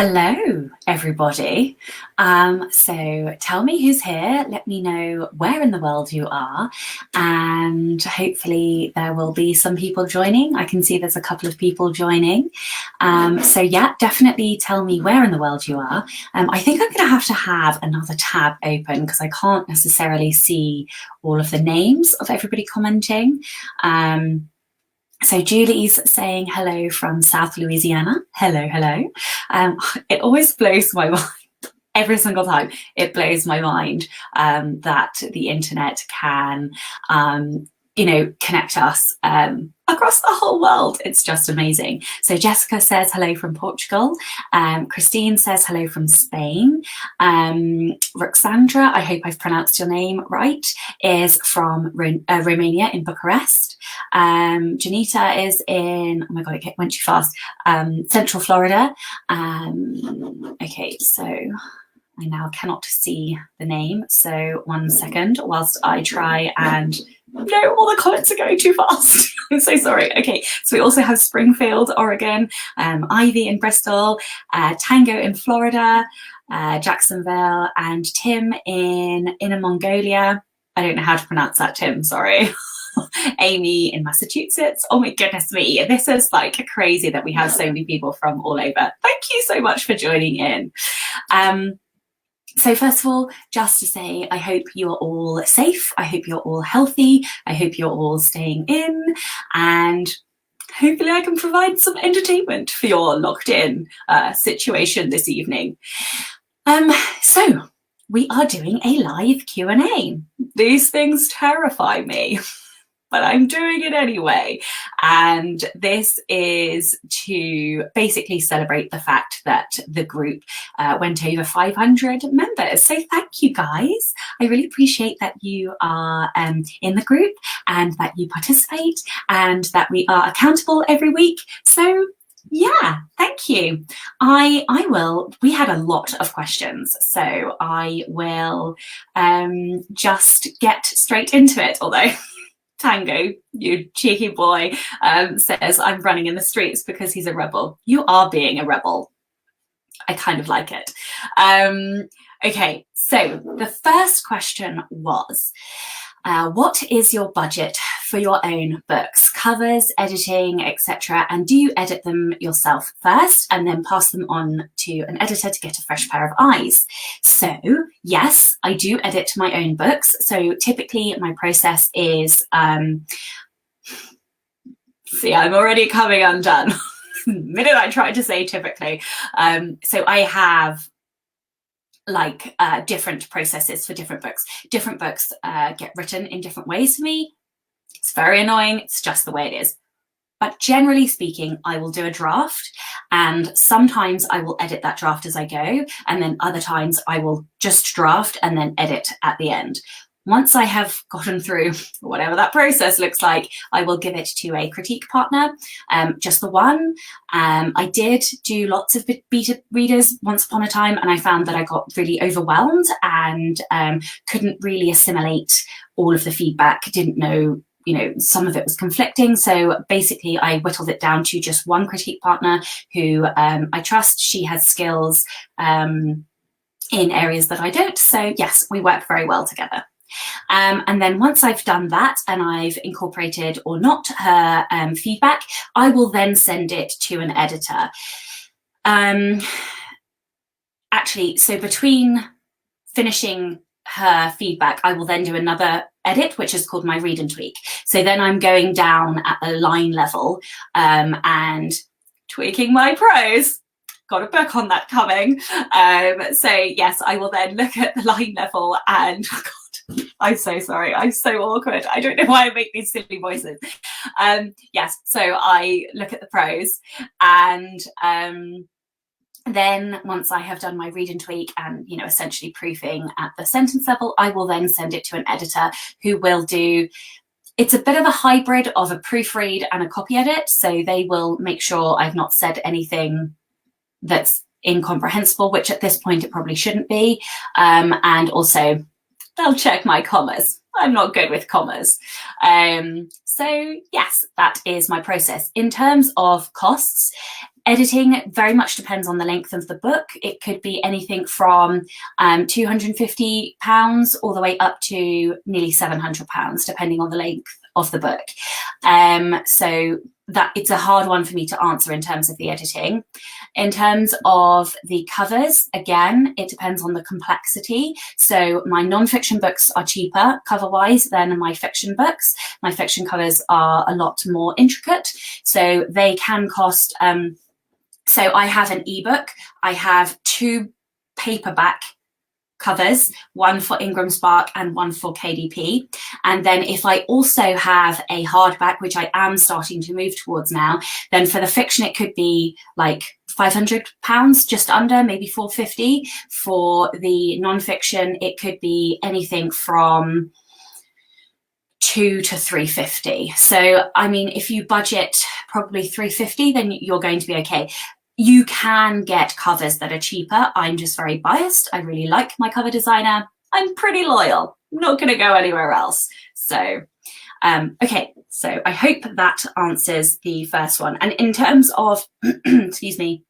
Hello, everybody. So tell me who's here. Let me know where in the world you are, and hopefully there will be some people joining. I can see there's a couple of people joining. So yeah, definitely tell me where in the world you are. I think I'm going to have another tab open because I can't necessarily see all of the names of everybody commenting. So Julie's saying hello from South Louisiana. Hello, hello. It always blows my mind. Every single time it blows my mind that the internet can, connect us across the whole world. It's just amazing. So Jessica says hello from Portugal. Christine says hello from Spain. Roxandra, I hope I've pronounced your name right, is from Romania in Bucharest. Janita is in, oh my God, it went too fast, Central Florida. Okay, so I now cannot see the name. So 1 second whilst I try and, no, all the comments are going too fast. I'm so sorry. Okay, so we also have Springfield, Oregon, Ivy in Bristol, Tango in Florida, Jacksonville, and Tim in Inner Mongolia. I don't know how to pronounce that, Tim, sorry. Amy in Massachusetts. Oh my goodness me, this is like crazy that we have so many people from all over. Thank you so much for joining in. So first of all, just to say, I hope you're all safe. I hope you're all healthy. I hope you're all staying in, and hopefully I can provide some entertainment for your locked in situation this evening. So we are doing a live Q&A. These things terrify me, but I'm doing it anyway. And this is to basically celebrate the fact that the group went over 500 members. So thank you guys. I really appreciate that you are in the group and that you participate and that we are accountable every week. So yeah, thank you. We had a lot of questions, so I will just get straight into it, although Tango, you cheeky boy, says I'm running in the streets because he's a rebel. You are being a rebel. I kind of like it. Okay, so the first question was, what is your budget for your own books, covers, editing, etc.? And do you edit them yourself first and then pass them on to an editor to get a fresh pair of eyes? So yes, I do edit my own books. So typically my process is, see, I'm already coming undone. The minute I try to say typically. So I have like different processes for different books. Different books get written in different ways for me. It's very annoying. It's just the way it is. But generally speaking, I will do a draft, and sometimes I will edit that draft as I go, and then other times I will just draft and then edit at the end. Once I have gotten through whatever that process looks like, I will give it to a critique partner, just the one. I did do lots of beta readers once upon a time, and I found that I got really overwhelmed and couldn't really assimilate all of the feedback, didn't know, some of it was conflicting. So basically I whittled it down to just one critique partner who I trust. She has skills in areas that I don't. So yes, we work very well together. And then once I've done that and I've incorporated or not her feedback, I will then send it to an editor. Actually, so between finishing her feedback, I will then do another edit, which is called my read and tweak. So then I'm going down at the line level and tweaking my prose. Got a book on that coming. So yes, I will then look at the line level and I'm so sorry. I'm so awkward. I don't know why I make these silly voices. Yes, so I look at the prose, and then once I have done my read and tweak and, essentially proofing at the sentence level, I will then send it to an editor who will do, it's a bit of a hybrid of a proofread and a copy edit. So they will make sure I've not said anything that's incomprehensible, which at this point it probably shouldn't be. And also they'll check my commas. I'm not good with commas. So yes, that is my process. In terms of costs, editing very much depends on the length of the book. It could be anything from £250 all the way up to nearly £700, depending on the length of the book. So that it's a hard one for me to answer in terms of the editing. In terms of the covers, again, it depends on the complexity. So my non-fiction books are cheaper cover-wise than my fiction books. My fiction covers are a lot more intricate, so they can cost. So I have an ebook. I have 2 paperback covers, one for Ingram Spark and one for KDP. And then if I also have a hardback, which I am starting to move towards now, then for the fiction, it could be like £500, just under, maybe £450. For the non-fiction, it could be anything from £200 to £350. So, I mean, if you budget probably £350, then you're going to be okay. You can get covers that are cheaper. I'm just very biased. I really like my cover designer. I'm pretty loyal. I'm not going to go anywhere else. So, okay. So I hope that answers the first one. And in terms of, excuse me,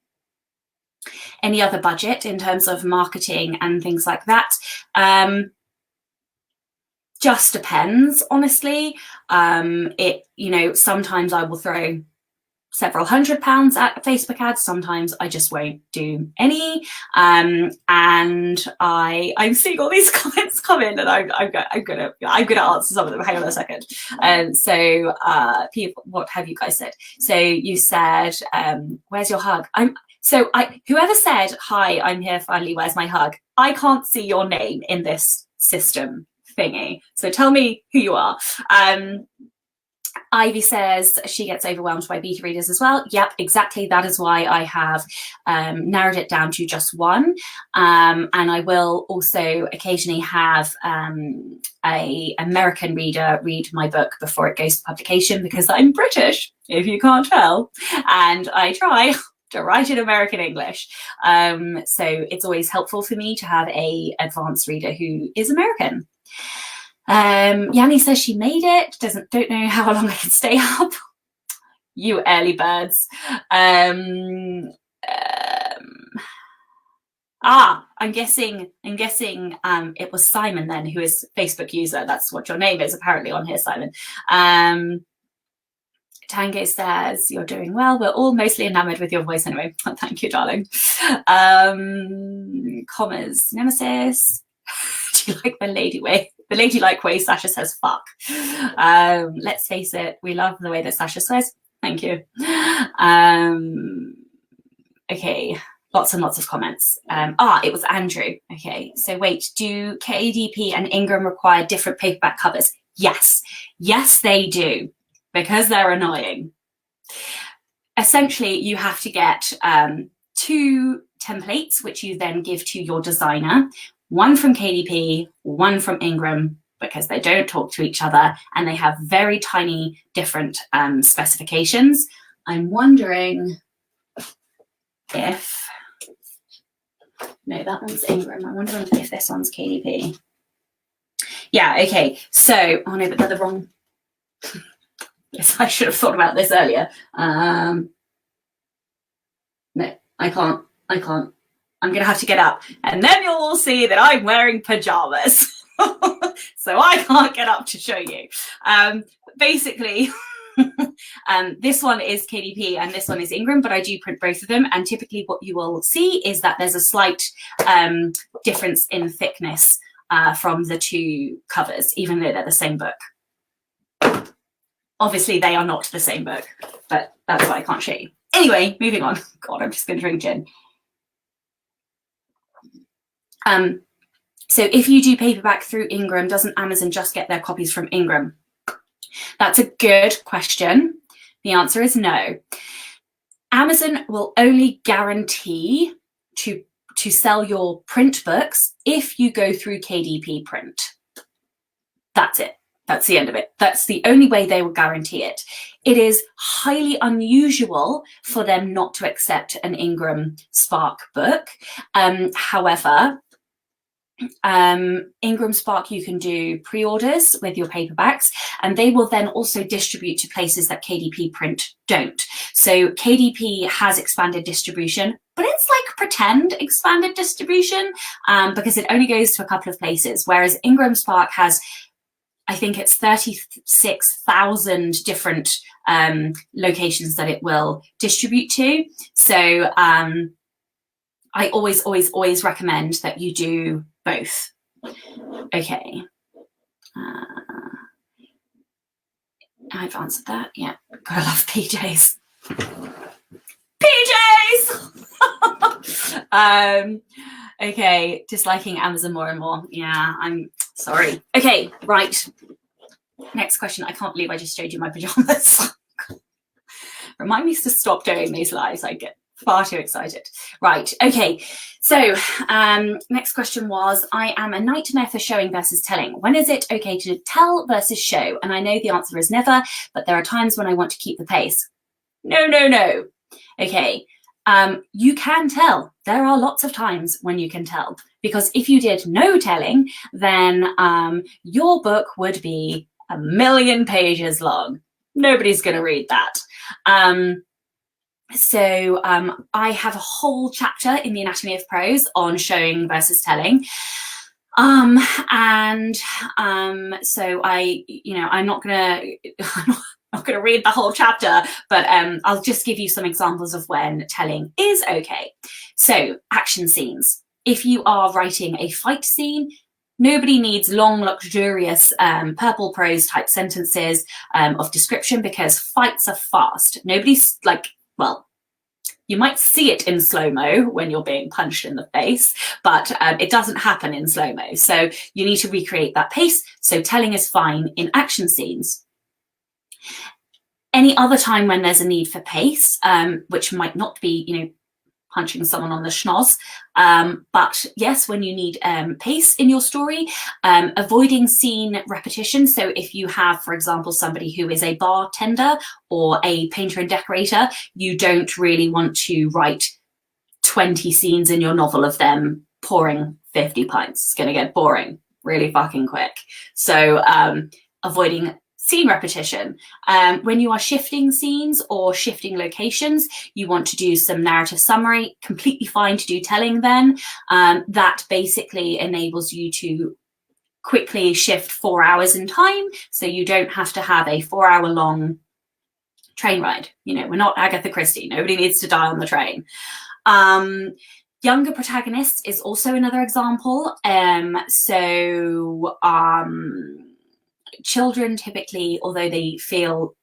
any other budget in terms of marketing and things like that, just depends, honestly. Sometimes I will throw several £100s at Facebook ads. Sometimes I just won't do any. And I'm seeing all these comments come in, and I'm gonna answer some of them. Hang on a second. So people, what have you guys said? So you said, where's your hug? Whoever said, hi, I'm here finally, where's my hug? I can't see your name in this system thingy. So tell me who you are. Ivy says she gets overwhelmed by beta readers as well. Yep, exactly. That is why I have narrowed it down to just one. And I will also occasionally have a American reader read my book before it goes to publication, because I'm British, if you can't tell, and I try to write in American English. So it's always helpful for me to have a advanced reader who is American. Yanni says she made it. Don't know how long I can stay up. You early birds. I'm guessing it was Simon then, who is a Facebook user. That's what your name is apparently on here, Simon. Tango says you're doing well. We're all mostly enamored with your voice anyway. Thank you, darling. Commas, Nemesis. Do you like the lady way? The ladylike way Sasha says fuck. Let's face it, we love the way that Sasha swears. Thank you. Okay, lots and lots of comments. It was Andrew. Okay, so wait, do KDP and Ingram require different paperback covers? Yes. Yes, they do, because they're annoying. Essentially, you have to get 2 templates, which you then give to your designer. One from KDP, one from Ingram, because they don't talk to each other and they have very tiny different specifications. I'm wondering if, no, that one's Ingram. I'm wondering if this one's KDP. Yeah, okay. So, oh no, but they're the wrong. Yes, I should have thought about this earlier. No, I can't. I'm going to have to get up, and then you'll all see that I'm wearing pajamas. So I can't get up to show you. Basically, this one is KDP and this one is Ingram, but I do print both of them. And typically what you will see is that there's a slight difference in thickness from the 2 covers, even though they're the same book. Obviously, they are not the same book, but that's why I can't show you. Anyway, moving on. God, I'm just going to drink gin. So if you do paperback through Ingram, doesn't Amazon just get their copies from Ingram? That's a good question. The answer is no. Amazon will only guarantee to sell your print books if you go through KDP print. That's it. That's the end of it. That's the only way they will guarantee it. It is highly unusual for them not to accept an Ingram Spark book. However, Ingram Spark, you can do pre-orders with your paperbacks, and they will then also distribute to places that KDP Print don't. So KDP has expanded distribution, but it's like pretend expanded distribution, because it only goes to a couple of places, whereas Ingram Spark has, I think it's 36,000 different locations that it will distribute to. So I always recommend that you do both. Okay. I've answered that. Yeah. I love PJs. PJs! Okay. Disliking Amazon more and more. Yeah, I'm sorry. Okay, right. Next question. I can't believe I just showed you my pajamas. Remind me to stop doing these lives. I get far too excited. Right, okay. So next question was, I am a nightmare for showing versus telling. When is it okay to tell versus show? And I know the answer is never, but there are times when I want to keep the pace. No, no, no. Okay, you can tell. There are lots of times when you can tell, because if you did no telling, then your book would be 1,000,000 pages long. Nobody's going to read that. So I have a whole chapter in the Anatomy of Prose on showing versus telling. So I'm not gonna read the whole chapter, but I'll just give you some examples of when telling is okay. So action scenes. If you are writing a fight scene, nobody needs long, luxurious purple prose type sentences of description, because fights are fast. Nobody's like, well, you might see it in slow-mo when you're being punched in the face, but it doesn't happen in slow-mo. So you need to recreate that pace. So telling is fine in action scenes. Any other time when there's a need for pace, which might not be, punching someone on the schnoz, but yes, when you need pace in your story, avoiding scene repetition. So if you have, for example, somebody who is a bartender or a painter and decorator, you don't really want to write 20 scenes in your novel of them pouring 50 pints. It's going to get boring really fucking quick. So avoiding scene repetition. When you are shifting scenes or shifting locations, you want to do some narrative summary. Completely fine to do telling then. That basically enables you to quickly shift 4 hours in time, so you don't have to have a 4-hour long train ride. We're not Agatha Christie. Nobody needs to die on the train. Younger protagonists is also another example. Children typically, although they feel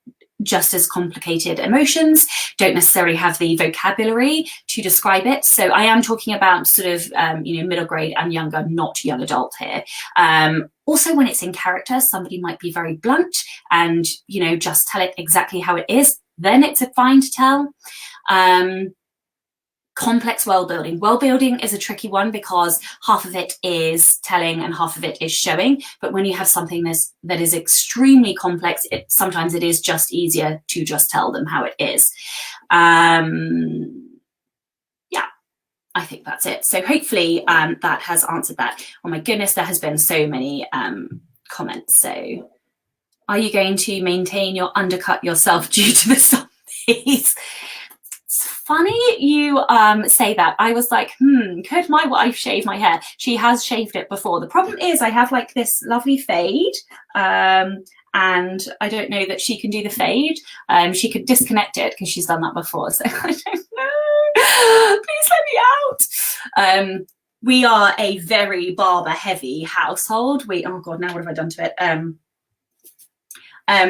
just as complicated emotions, don't necessarily have the vocabulary to describe it. So I am talking about sort of, middle grade and younger, not young adult here. Also, when it's in character, somebody might be very blunt and, just tell it exactly how it is. Then it's fine to tell. Complex world building. World building is a tricky one because half of it is telling and half of it is showing. But when you have something that is extremely complex, sometimes it is just easier to just tell them how it is. Yeah, I think that's it. So hopefully that has answered that. Oh my goodness, there has been so many comments. So are you going to maintain your undercut yourself due to the zombies? Funny you say that. I was like, could my wife shave my hair? She has shaved it before. The problem is I have like this lovely fade, and I don't know that she can do the fade. She could disconnect it because she's done that before. So I don't know. Please let me out. We are a very barber heavy household. Oh God, now what have I done to it?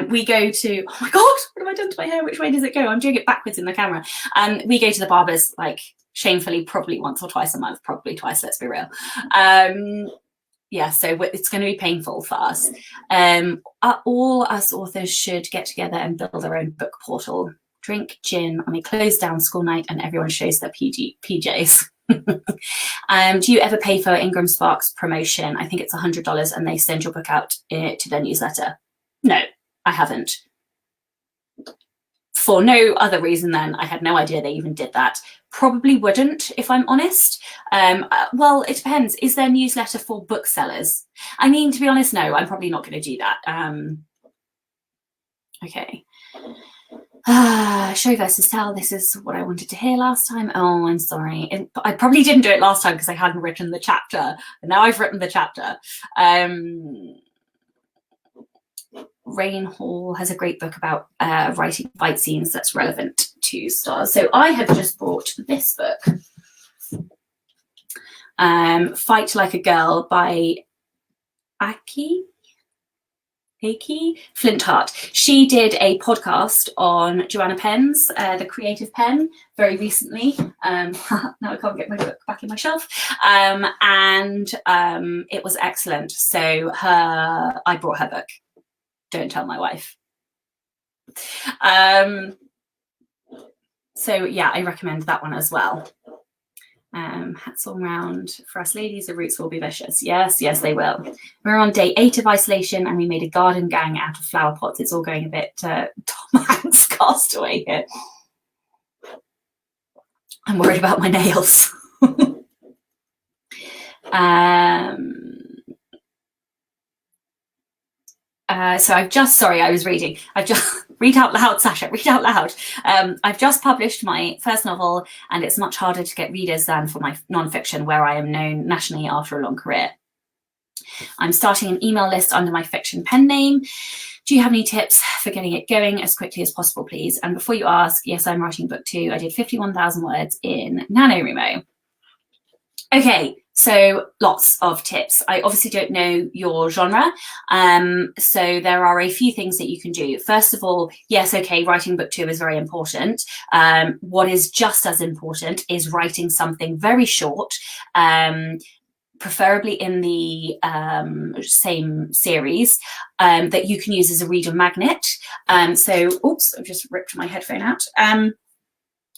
We go to, oh my God, what have I done to my hair? Which way does it go? I'm doing it backwards in the camera. We go to the barbers like shamefully, probably once or twice a month, probably twice, let's be real. Yeah, so it's going to be painful for us. All us authors should get together and build their own book portal, drink gin on a closed down school night, and everyone shows their PJs. Do you ever pay for Ingram Spark's promotion? I think it's $100 and they send your book out to their newsletter. No, I haven't. for no other reason than I had no idea they even did that. Probably wouldn't, if I'm honest. Well, it depends. Is their newsletter for booksellers? I mean, to be honest, no, I'm probably not going to do that. Okay. Show versus tell. This is what I wanted to hear last time. Oh, I'm sorry. I probably didn't do it last time because I hadn't written the chapter. And now I've written the chapter. Rain Hall has a great book about writing fight scenes that's relevant to stars. So I have just bought this book, Fight Like a Girl by Aki Flintheart. She did a podcast on Joanna Penn's The Creative Pen very recently. Now I can't get my book back in my shelf. And it was excellent. So I brought her book. Don't tell my wife. So yeah, I recommend that one as well. Hats all round for us ladies, the roots will be vicious. Yes, they will. We're on day 8 of isolation and we made a garden gang out of flower pots. It's all going a bit Tom Hanks Castaway here. I'm worried about my nails. So I was reading. Read out loud, Sasha, read out loud. I've just published my first novel and it's much harder to get readers than for my non-fiction, where I am known nationally after a long career. I'm starting an email list under my fiction pen name. Do you have any tips for getting it going as quickly as possible, please? And before you ask, yes, I'm writing book 2. I did 51,000 words in NaNoWriMo. Okay, so lots of tips. I obviously don't know your genre, so there are a few things that you can do. First of all, yes, okay, writing book 2 is very important. What is just as important is writing something very short, preferably in the same series, that you can use as a reader magnet. Oops, I've just ripped my headphone out.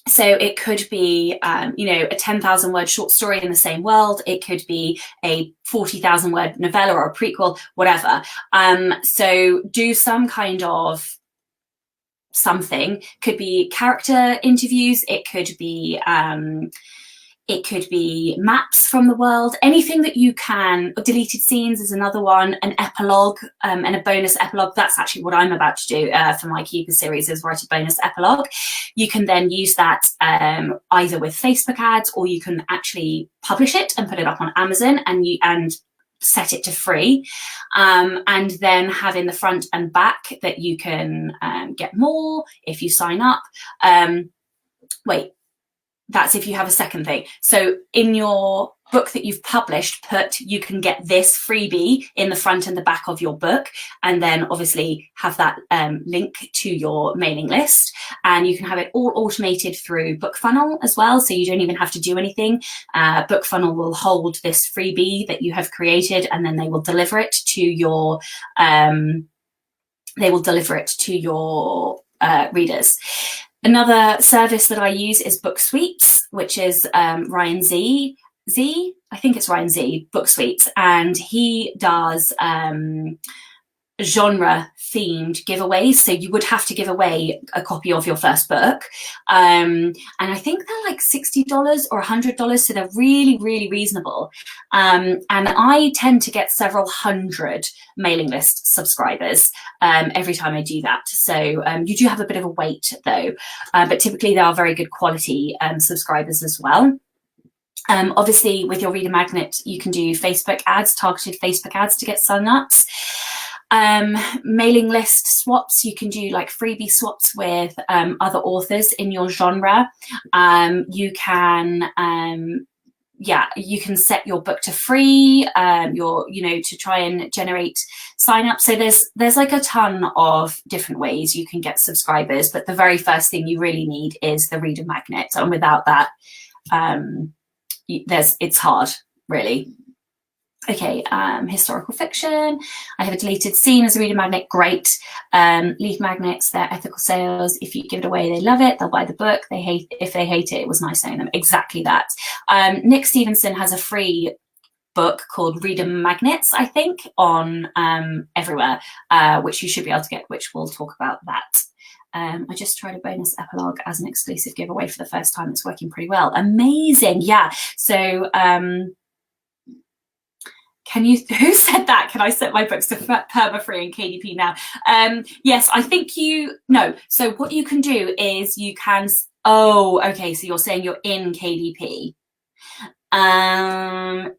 So it could be, a 10,000 word short story in the same world. It could be a 40,000 word novella or a prequel, whatever. So do some kind of something. Could be character interviews. It could be maps from the world, anything that you can. Deleted scenes is another one, an epilogue, and a bonus epilogue. That's actually what I'm about to do for my Keeper series, is write a bonus epilogue. You can then use that either with Facebook ads, or you can actually publish it and put it up on Amazon and set it to free, and then have in the front and back that you can get more if you sign up. That's if you have a second thing. So in your book that you've published, you can get this freebie in the front and the back of your book, and then obviously have that link to your mailing list. And you can have it all automated through BookFunnel as well, so you don't even have to do anything. BookFunnel will hold this freebie that you have created, and then they will deliver it to your readers. Another service that I use is BookSuites, which is Ryan Z. I think it's Ryan Z, BookSuites, and he does genre-themed giveaways. So you would have to give away a copy of your first book. And I think they're like $60 or $100, so they're really, really reasonable. And I tend to get several hundred mailing list subscribers every time I do that. So you do have a bit of a wait though, but typically they are very good quality subscribers as well. Obviously with your reader magnet, you can do Facebook ads, targeted Facebook ads to get signups. Mailing list swaps, you can do like freebie swaps with other authors in your genre. You can set your book to free, to try and generate signups. So there's like a ton of different ways you can get subscribers, but the very first thing you really need is the reader magnet, and without that, it's hard, really. Okay, historical fiction. I have a deleted scene as a reader magnet. Great. Lead magnets, they're ethical sales. If you give it away, they love it. They'll buy the book. If they hate it, it was nice knowing them. Exactly that. Nick Stevenson has a free book called Reader Magnets, I think, on everywhere, which you should be able to get, which we'll talk about that I just tried a bonus epilogue as an exclusive giveaway for the first time. It's working pretty well. Amazing. Yeah. So can you, who said that? Can I set my books to perma-free and KDP now? Yes, I think no. So what you can do is you can, oh, okay. So you're saying you're in KDP.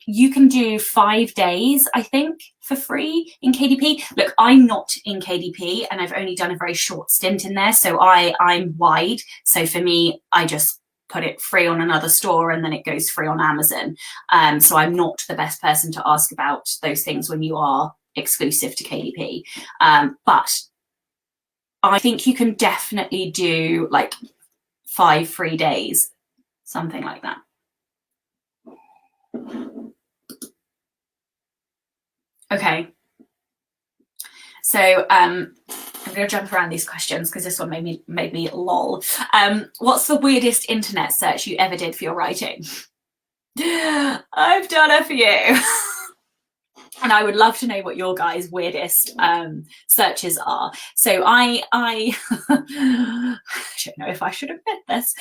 You can do 5 days, I think, for free in KDP. Look, I'm not in KDP and I've only done a very short stint in there. So I'm wide. So for me, I just put it free on another store and then it goes free on Amazon. So I'm not the best person to ask about those things when you are exclusive to KDP. But I think you can definitely do like 5 free days, something like that. Okay. So I'm going to jump around these questions because this one made me lol. What's the weirdest internet search you ever did for your writing? I've done a few. And I would love to know what your guys' weirdest searches are. So I don't know if I should admit this.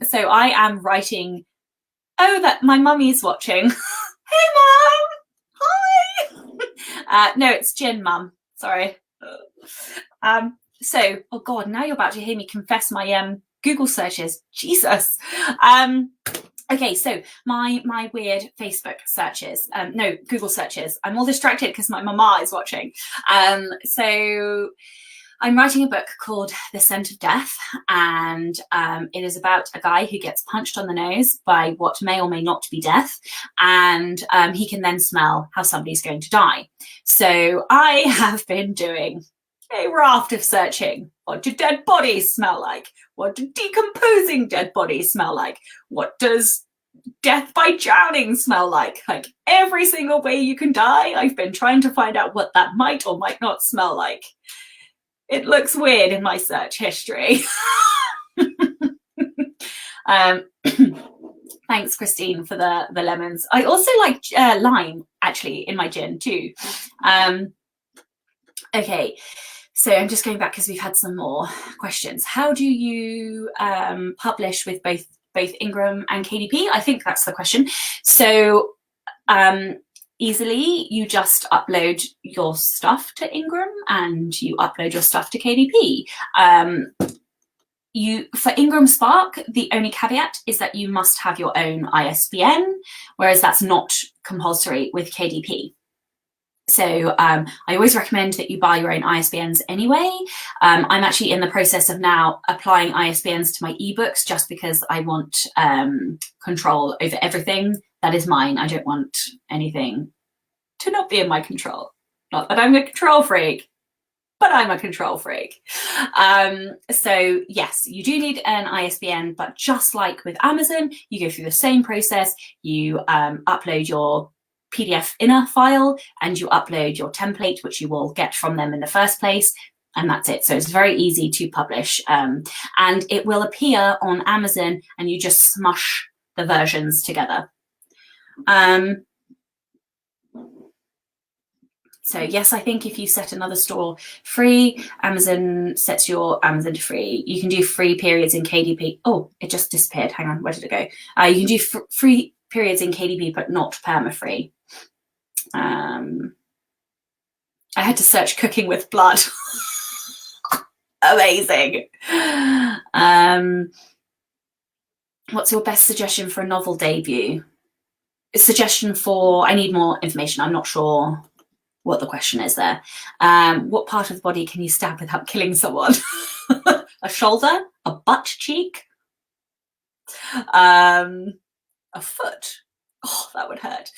So I am writing, oh, that my mummy's watching. Hey, Mum! Hi! No, it's Jen, Mum. Sorry. So, oh God, now you're about to hear me confess my Google searches. Jesus. Okay, so my weird Facebook searches, no, Google searches. I'm all distracted because my mama is watching. So I'm writing a book called The Scent of Death, and it is about a guy who gets punched on the nose by what may or may not be death, and he can then smell how somebody's going to die. So I have been doing a raft of searching. What do dead bodies smell like? What do decomposing dead bodies smell like? What does death by drowning smell like? Like every single way you can die, I've been trying to find out what that might or might not smell like. It looks weird in my search history. Thanks, Christine, for the lemons. I also like lime, actually, in my gin too. Okay, so I'm just going back because we've had some more questions. How do you publish with both Ingram and KDP? I think that's the question. So easily, you just upload your stuff to Ingram and you upload your stuff to KDP. For Ingram Spark, the only caveat is that you must have your own ISBN, whereas that's not compulsory with KDP. So I always recommend that you buy your own ISBNs anyway. I'm actually in the process of now applying ISBNs to my ebooks just because I want control over everything that is mine. I don't want anything to not be in my control. Not that I'm a control freak, but I'm a control freak. So yes, you do need an ISBN, but just like with Amazon, you go through the same process. You upload your PDF inner file and you upload your template, which you will get from them in the first place. And that's it. So it's very easy to publish. And it will appear on Amazon and you just smush the versions together. So yes, I think if you set another store free, Amazon sets your Amazon to free. You can do free periods in KDP. Oh, it just disappeared. Hang on, where did it go? You can do free periods in KDP, but not perma-free. I had to search cooking with blood. Amazing. What's your best suggestion for a novel debut? A suggestion for, I need more information. I'm not sure what the question is there. What part of the body can you stab without killing someone? A shoulder? A butt cheek? A foot? Oh, that would hurt.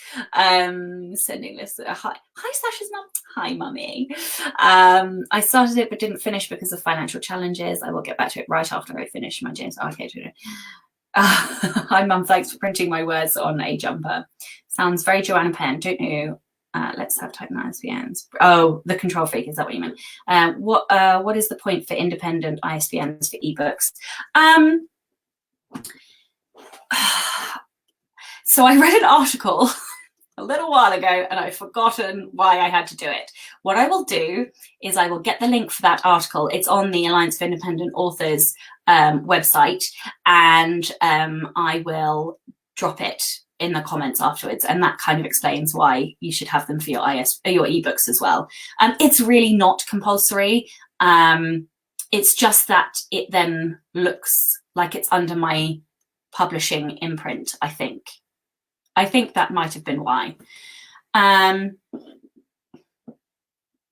Sending this. Hi Sasha's mum. Hi, mummy. I started it but didn't finish because of financial challenges. I will get back to it right after I finish my James. Okay. Hi, mum. Thanks for printing my words on a jumper. Sounds very Joanna Penn. Don't know. Let's have type in ISBNs. Oh, the control freak, is that what you meant? What is the point for independent ISBNs for ebooks? So I read an article a little while ago and I've forgotten why I had to do it. What I will do is I will get the link for that article. It's on the Alliance of Independent Authors website, and I will drop it in the comments afterwards, and that kind of explains why you should have them for your ebooks as well. It's really not compulsory. It's just that it then looks like it's under my publishing imprint, I think. I think that might have been why.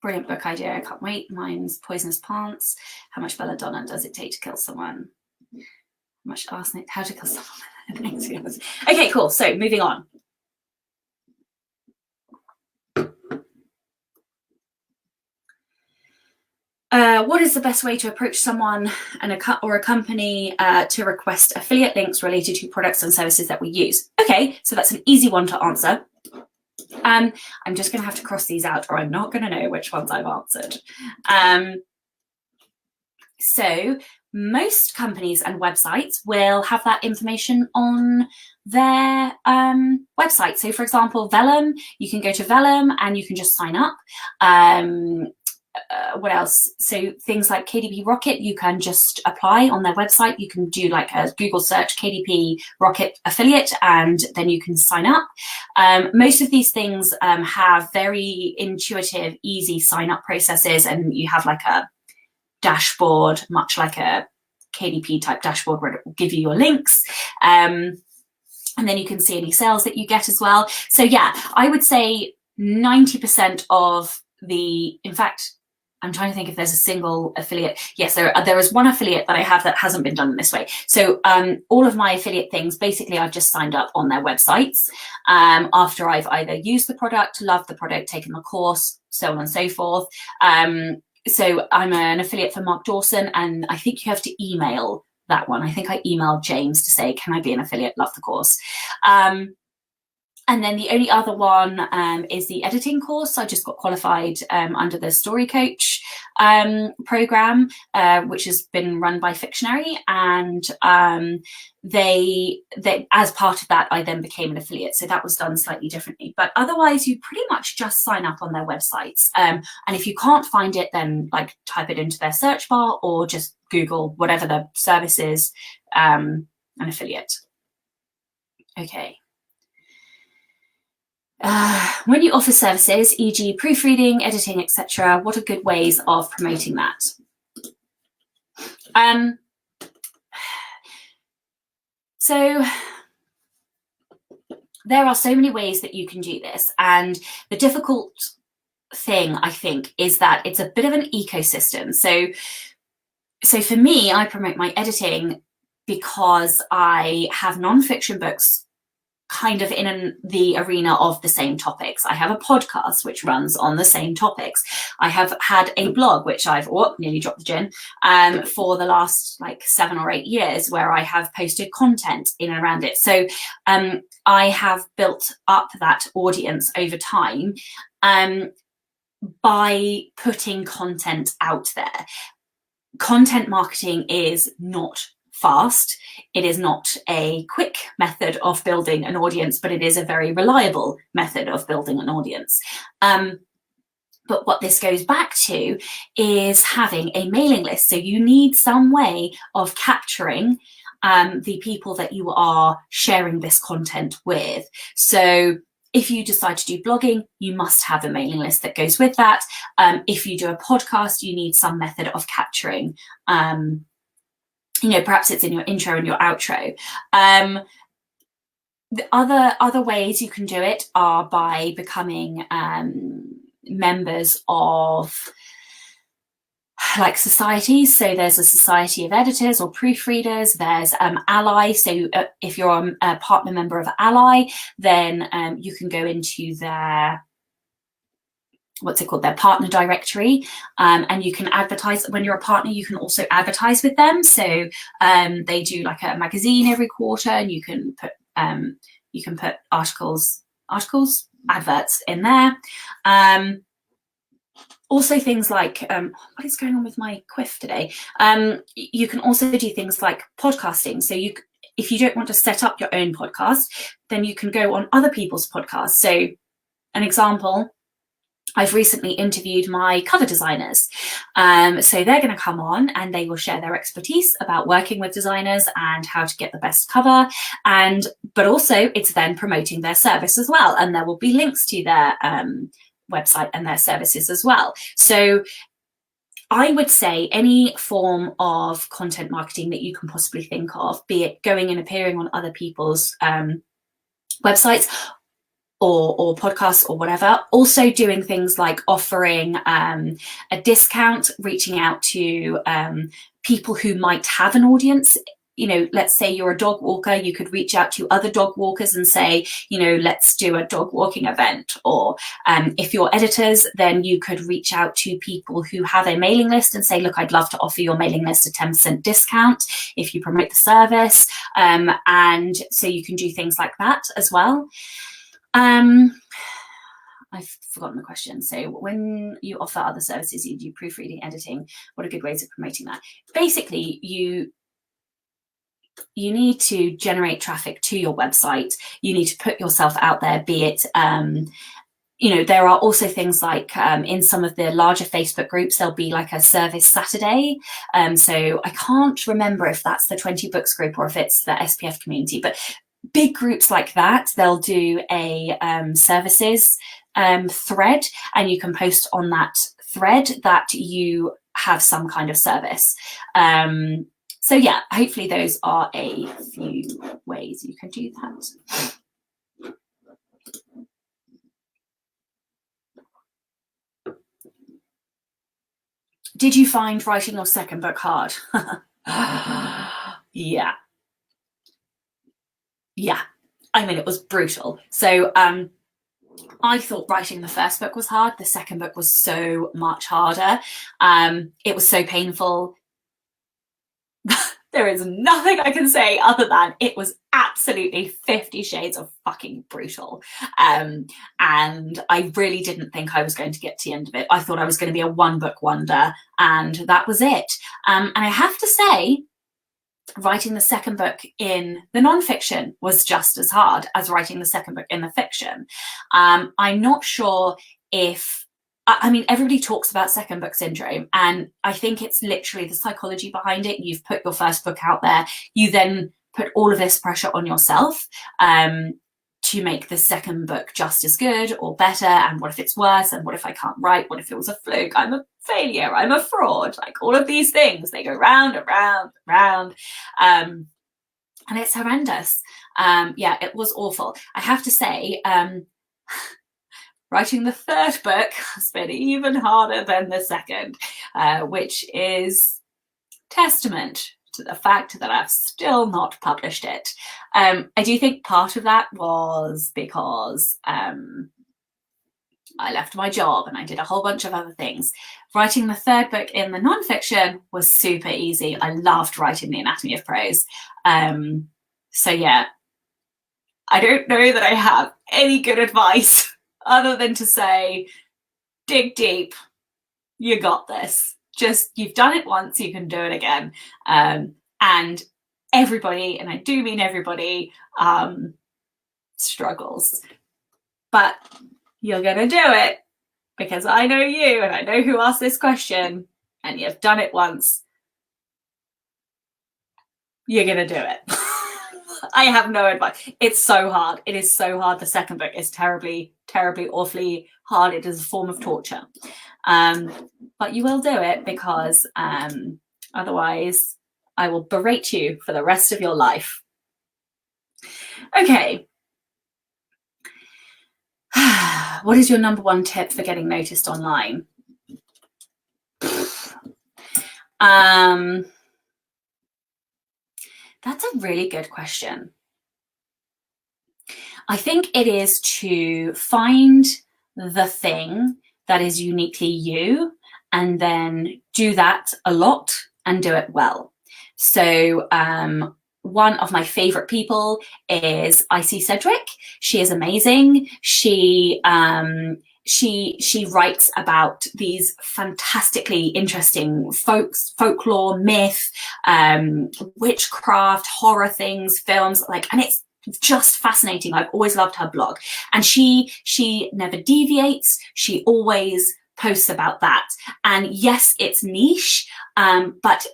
Brilliant book idea. I can't wait. Mine's Poisonous Plants. How much belladonna does it take to kill someone? How much arsenic? How to kill someone? Okay, cool. So moving on. What is the best way to approach someone or a company to request affiliate links related to products and services that we use? Okay, so that's an easy one to answer. I'm just going to have to cross these out, or I'm not going to know which ones I've answered. So most companies and websites will have that information on their website. So for example, Vellum, you can go to Vellum and you can just sign up. What else? So things like KDP Rocket, you can just apply on their website. You can do like a Google search, KDP Rocket affiliate, and then you can sign up. Most of these things have very intuitive, easy sign up processes, and you have like a dashboard, much like a KDP type dashboard, where it will give you your links. And then you can see any sales that you get as well. So yeah, I would say 90% of in fact, I'm trying to think if there's a single affiliate. Yes, there is one affiliate that I have that hasn't been done in this way. So all of my affiliate things, basically, I've just signed up on their websites after I've either used the product, loved the product, taken the course, so on and so forth. So I'm an affiliate for Mark Dawson, and I think you have to email that one. I think I emailed James to say, can I be an affiliate? Love the course. And then the only other one is the editing course. I just got qualified under the Story Coach program, which has been run by Fictionary. And they as part of that, I then became an affiliate. So that was done slightly differently. But otherwise, you pretty much just sign up on their websites. And if you can't find it, then like type it into their search bar or just Google whatever the service is, an affiliate. Okay. When you offer services, e.g. proofreading, editing, etc., what are good ways of promoting that? So there are so many ways that you can do this, and the difficult thing, I think, is that it's a bit of an ecosystem. So for me, I promote my editing because I have non-fiction books kind of in the arena of the same topics. I have a podcast which runs on the same topics. I have had a blog which I've nearly dropped the gin for the last like 7 or 8 years, where I have posted content in and around it. So I have built up that audience over time by putting content out there. Content marketing is not fast. It is not a quick method of building an audience, but it is a very reliable method of building an audience. But what this goes back to is having a mailing list. So you need some way of capturing the people that you are sharing this content with. So if you decide to do blogging, you must have a mailing list that goes with that. If you do a podcast, you need some method of capturing perhaps it's in your intro and your outro. The other ways you can do it are by becoming members of like societies. So there's a society of editors or proofreaders. There's Ally. So if you're a partner member of Ally, then you can go into their their partner directory, and you can advertise. When you're a partner, you can also advertise with them. So they do like a magazine every quarter, and you can put adverts in there. Also things like what is going on with my quiff today? You can also do things like podcasting. So if you don't want to set up your own podcast, then you can go on other people's podcasts. So an example, I've recently interviewed my cover designers. So they're going to come on and they will share their expertise about working with designers and how to get the best cover. But also it's then promoting their service as well. And there will be links to their website and their services as well. So I would say any form of content marketing that you can possibly think of, be it going and appearing on other people's websites or podcasts or whatever. Also doing things like offering a discount, reaching out to people who might have an audience. You know, let's say you're a dog walker, you could reach out to other dog walkers and say, you know, let's do a dog walking event. Or if you're editors, then you could reach out to people who have a mailing list and say, look, I'd love to offer your mailing list a 10% discount if you promote the service. And so you can do things like that as well. I've forgotten the question. So when you offer other services, you do proofreading, editing, what are good ways of promoting that? Basically, you need to generate traffic to your website. You need to put yourself out there, be it, you know, there are also things like in some of the larger Facebook groups, there'll be like a service Saturday. So I can't remember if that's the 20 books group or if it's the SPF community, but big groups like that, they'll do a services thread, and you can post on that thread that you have some kind of service. So yeah, hopefully those are a few ways you can do that. Did you find writing your second book hard? Yeah. I mean, it was brutal. So I thought writing the first book was hard. The second book was so much harder. It was so painful. There is nothing I can say other than it was absolutely 50 shades of fucking brutal. And I really didn't think I was going to get to the end of it. I thought I was going to be a one book wonder, and that was it. And I have to say, writing the second book in the non-fiction was just as hard as writing the second book in the fiction. I'm not sure if, I mean, everybody talks about second book syndrome, and I think it's literally the psychology behind it. You've put your first book out there, you then put all of this pressure on yourself to make the second book just as good or better. And what if it's worse? And what if I can't write? What if it was a fluke? I'm a failure. I'm a fraud. Like all of these things, they go round and round and round. And it's horrendous. Yeah, it was awful. I have to say, writing the third book has been even harder than the second, which is testament to the fact that I've still not published it. I do think part of that was because I left my job and I did a whole bunch of other things. Writing the third book in the non-fiction was super easy. I loved writing The Anatomy of Prose. So yeah, I don't know that I have any good advice other than to say, dig deep, you got this. Just, you've done it once, you can do it again. And everybody, and I do mean everybody, struggles. But you're gonna do it, because I know you and I know who asked this question, and you've done it once. You're gonna do it. I have no advice. It's so hard. It is so hard. The second book is terribly, terribly, awfully hard. It is a form of torture. But you will do it, because otherwise I will berate you for the rest of your life. Okay. What is your number one tip for getting noticed online? That's a really good question. I think it is to find the thing that is uniquely you, and then do that a lot and do it well. So one of my favorite people is Icy Cedric. She is amazing. She she writes about these fantastically interesting folklore, myth, witchcraft, horror things, films, like, and it's just fascinating. I've always loved her blog, and she never deviates. She always posts about that. And yes, it's niche, but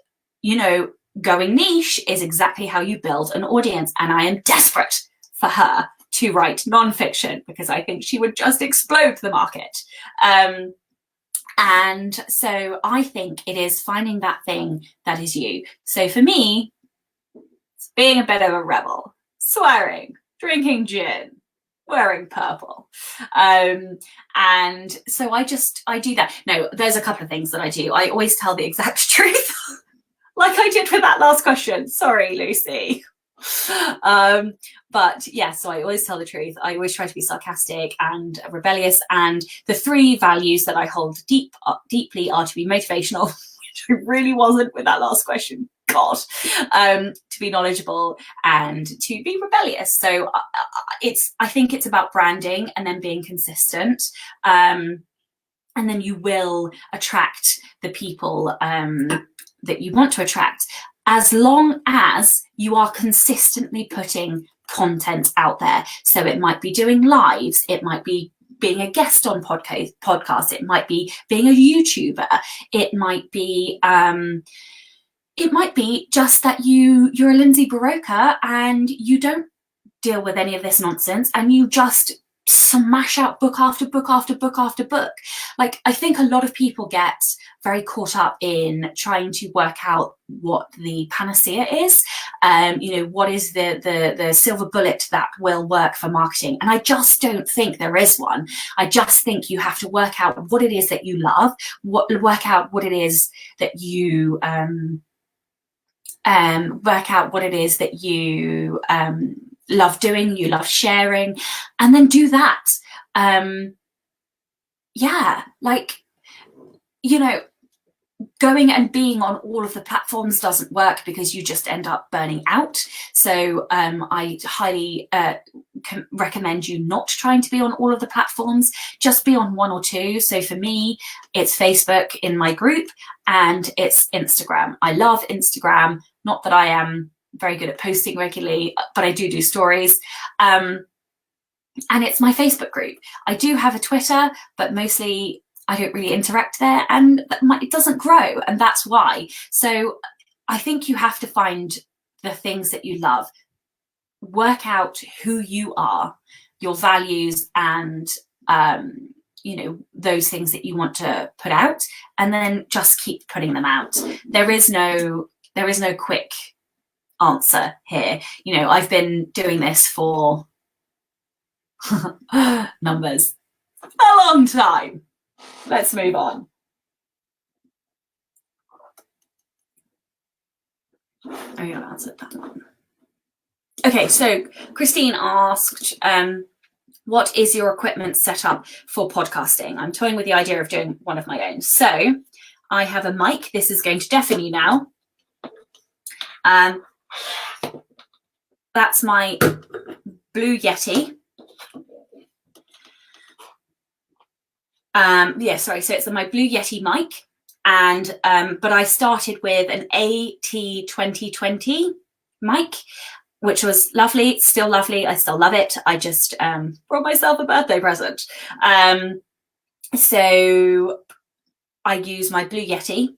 you know, going niche is exactly how you build an audience. And I am desperate for her to write non-fiction, because I think she would just explode the market. And so I think it is finding that thing that is you. So for me, it's being a bit of a rebel, swearing, drinking gin, wearing purple. And so I do that. No, there's a couple of things that I do. I always tell the exact truth, like I did with that last question. Sorry, Lucy. But yeah, so I always tell the truth. I always try to be sarcastic and rebellious. And the 3 values that I hold deeply are to be motivational, which I really wasn't with that last question. God, to be knowledgeable, and to be rebellious. So I think it's about branding and then being consistent. And then you will attract the people that you want to attract, as long as you are consistently putting content out there. So it might be doing lives, it might be being a guest on podcasts, it might be being a YouTuber, it might be just that you're a Lindsay Buroker and you don't deal with any of this nonsense, and you just smash out book after book after book after book. Like, I think a lot of people get very caught up in trying to work out what the panacea is. You know, what is the silver bullet that will work for marketing? And I just don't think there is one. I just think you have to work out what it is that you love, work out what it is that you love doing, you love sharing, and then do that. Yeah, like, you know, going and being on all of the platforms doesn't work, because you just end up burning out. So I highly recommend you not trying to be on all of the platforms. Just be on 1 or 2. So for me, it's Facebook in my group, and it's Instagram. I love Instagram. Not that I am very good at posting regularly, but I do stories. And it's my Facebook group. I do have a Twitter, but mostly I don't really interact there, and it doesn't grow, and that's why. So I think you have to find the things that you love, work out who you are, your values, and you know, those things that you want to put out, and then just keep putting them out. There is no quick answer here. You know, I've been doing this for numbers, a long time. Let's move on. Oh, you answered that one. Okay, so Christine asked, what is your equipment set up for podcasting? I'm toying with the idea of doing one of my own. So I have a mic. This is going to deafen you now. That's my Blue Yeti. So it's my Blue Yeti mic, and but I started with an AT2020 mic, which was lovely. It's still lovely. I still love it. I just brought myself a birthday present. So I use my Blue Yeti,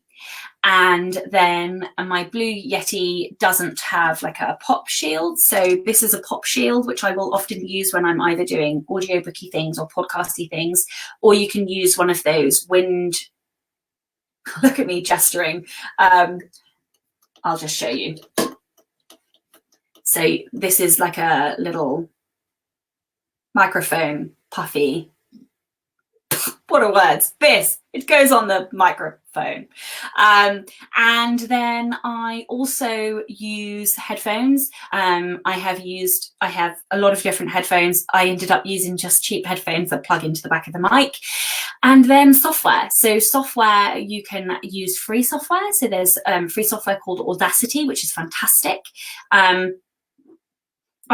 and then my Blue Yeti doesn't have like a pop shield. So this is a pop shield, which I will often use when I'm either doing audiobooky things or podcasty things, or you can use one of those wind. Look at me gesturing. I'll just show you. So this is like a little microphone, puffy. What are words? It goes on the microphone. And then I also use headphones. I have a lot of different headphones. I ended up using just cheap headphones that plug into the back of the mic. And then software. So software, you can use free software. So there's free software called Audacity, which is fantastic. I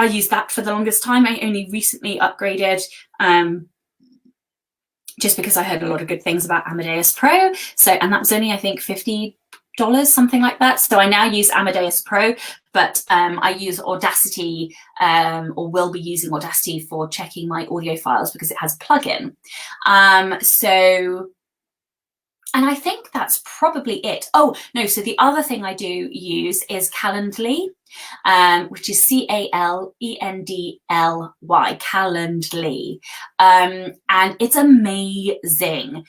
used that for the longest time. I only recently upgraded just because I heard a lot of good things about Amadeus Pro. So, and that was only, I think, $50, something like that. So I now use Amadeus Pro, but I use Audacity, or will be using Audacity for checking my audio files because it has a plugin. And I think that's probably it. Oh, no, so the other thing I do use is Calendly, which is Calendly, Calendly. And it's amazing.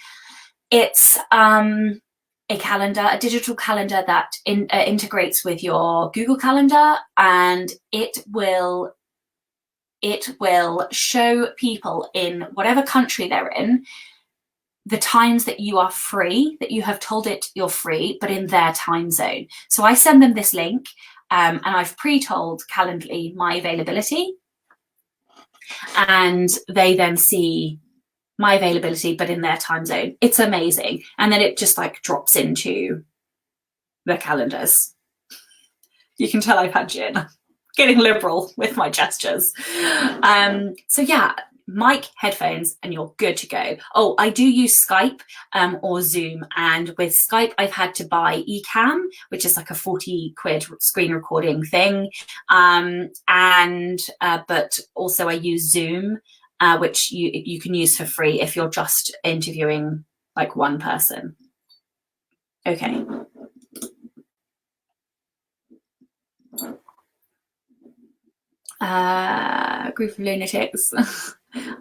It's a calendar, a digital calendar that integrates with your Google Calendar, and it will show people in whatever country they're in the times that you are free, that you have told it you're free, but in their time zone. So I send them this link, and I've pre-told Calendly my availability, and they then see my availability, but in their time zone. It's amazing. And then it just like drops into the calendars. You can tell I've had gin. Getting liberal with my gestures. So yeah, mic, headphones, and you're good to go. Oh, I do use Skype or Zoom, and with Skype I've had to buy Ecamm, which is like a 40 quid screen recording thing, but also I use Zoom, which you can use for free if you're just interviewing like one person. Okay. Group of lunatics.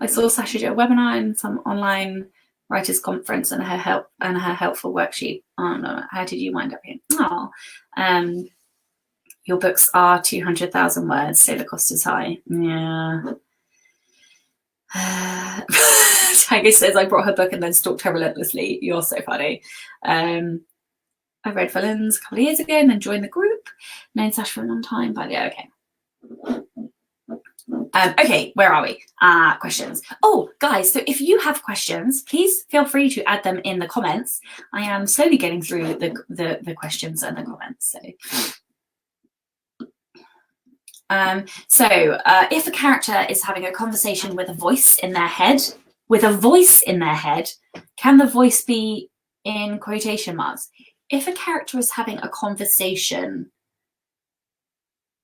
I saw Sasha do a webinar and some online writers conference and her helpful worksheet. Oh no, how did you wind up here? Oh, your books are 200,000 words, so the cost is high. Yeah. Tiger says I brought her book and then stalked her relentlessly. You're so funny. I read Villains a couple of years ago and then joined the group. Known Sasha for a long time, but yeah, okay. Okay, where are we? Questions. Oh, guys, so if you have questions, please feel free to add them in the comments. I am slowly getting through the questions and the comments. So, if a character is having a conversation with a voice in their head, can the voice be in quotation marks? If a character is having a conversation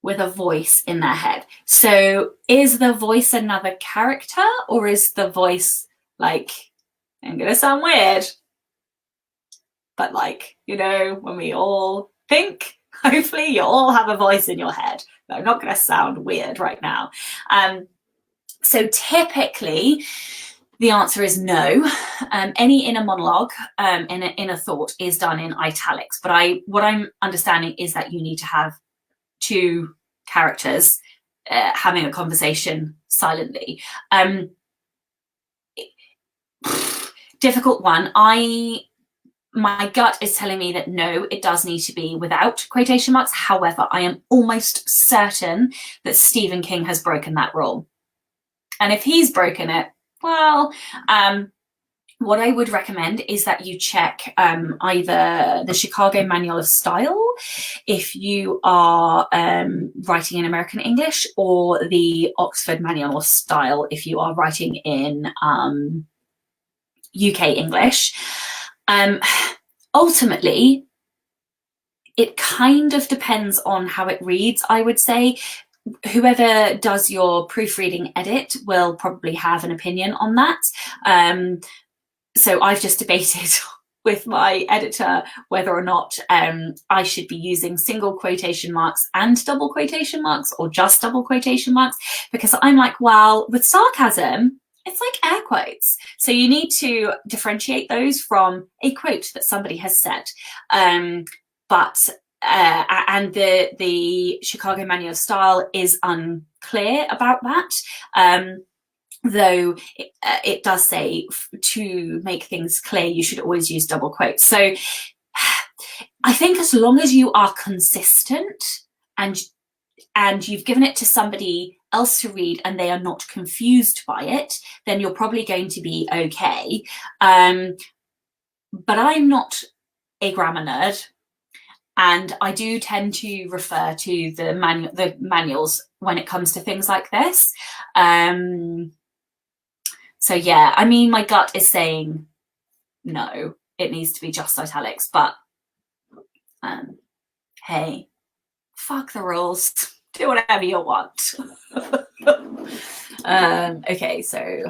with a voice in their head, so is the voice another character, or is the voice like, I'm gonna sound weird, but like, you know, when we all think, hopefully you all have a voice in your head. But I'm not gonna sound weird right now. So typically the answer is no. Any inner monologue, inner thought is done in italics, but what I'm understanding is that you need to have two characters having a conversation silently. Difficult one. My gut is telling me that no, it does need to be without quotation marks. However, I am almost certain that Stephen King has broken that rule. And if he's broken it, well, what I would recommend is that you check either the Chicago Manual of Style if you are writing in American English, or the Oxford Manual of Style if you are writing in UK English. Ultimately, it kind of depends on how it reads, I would say. Whoever does your proofreading edit will probably have an opinion on that. So I've just debated with my editor whether or not I should be using single quotation marks and double quotation marks, or just double quotation marks, because I'm like, well, with sarcasm, it's like air quotes. So you need to differentiate those from a quote that somebody has said. And the Chicago Manual of Style is unclear about that. Though it does say to make things clear, you should always use double quotes. So I think as long as you are consistent and you've given it to somebody else to read and they are not confused by it, then you're probably going to be okay. But I'm not a grammar nerd, and I do tend to refer to the manuals when it comes to things like this. So yeah, I mean, my gut is saying no, it needs to be just italics, but hey, fuck the rules. Do whatever you want. Okay, so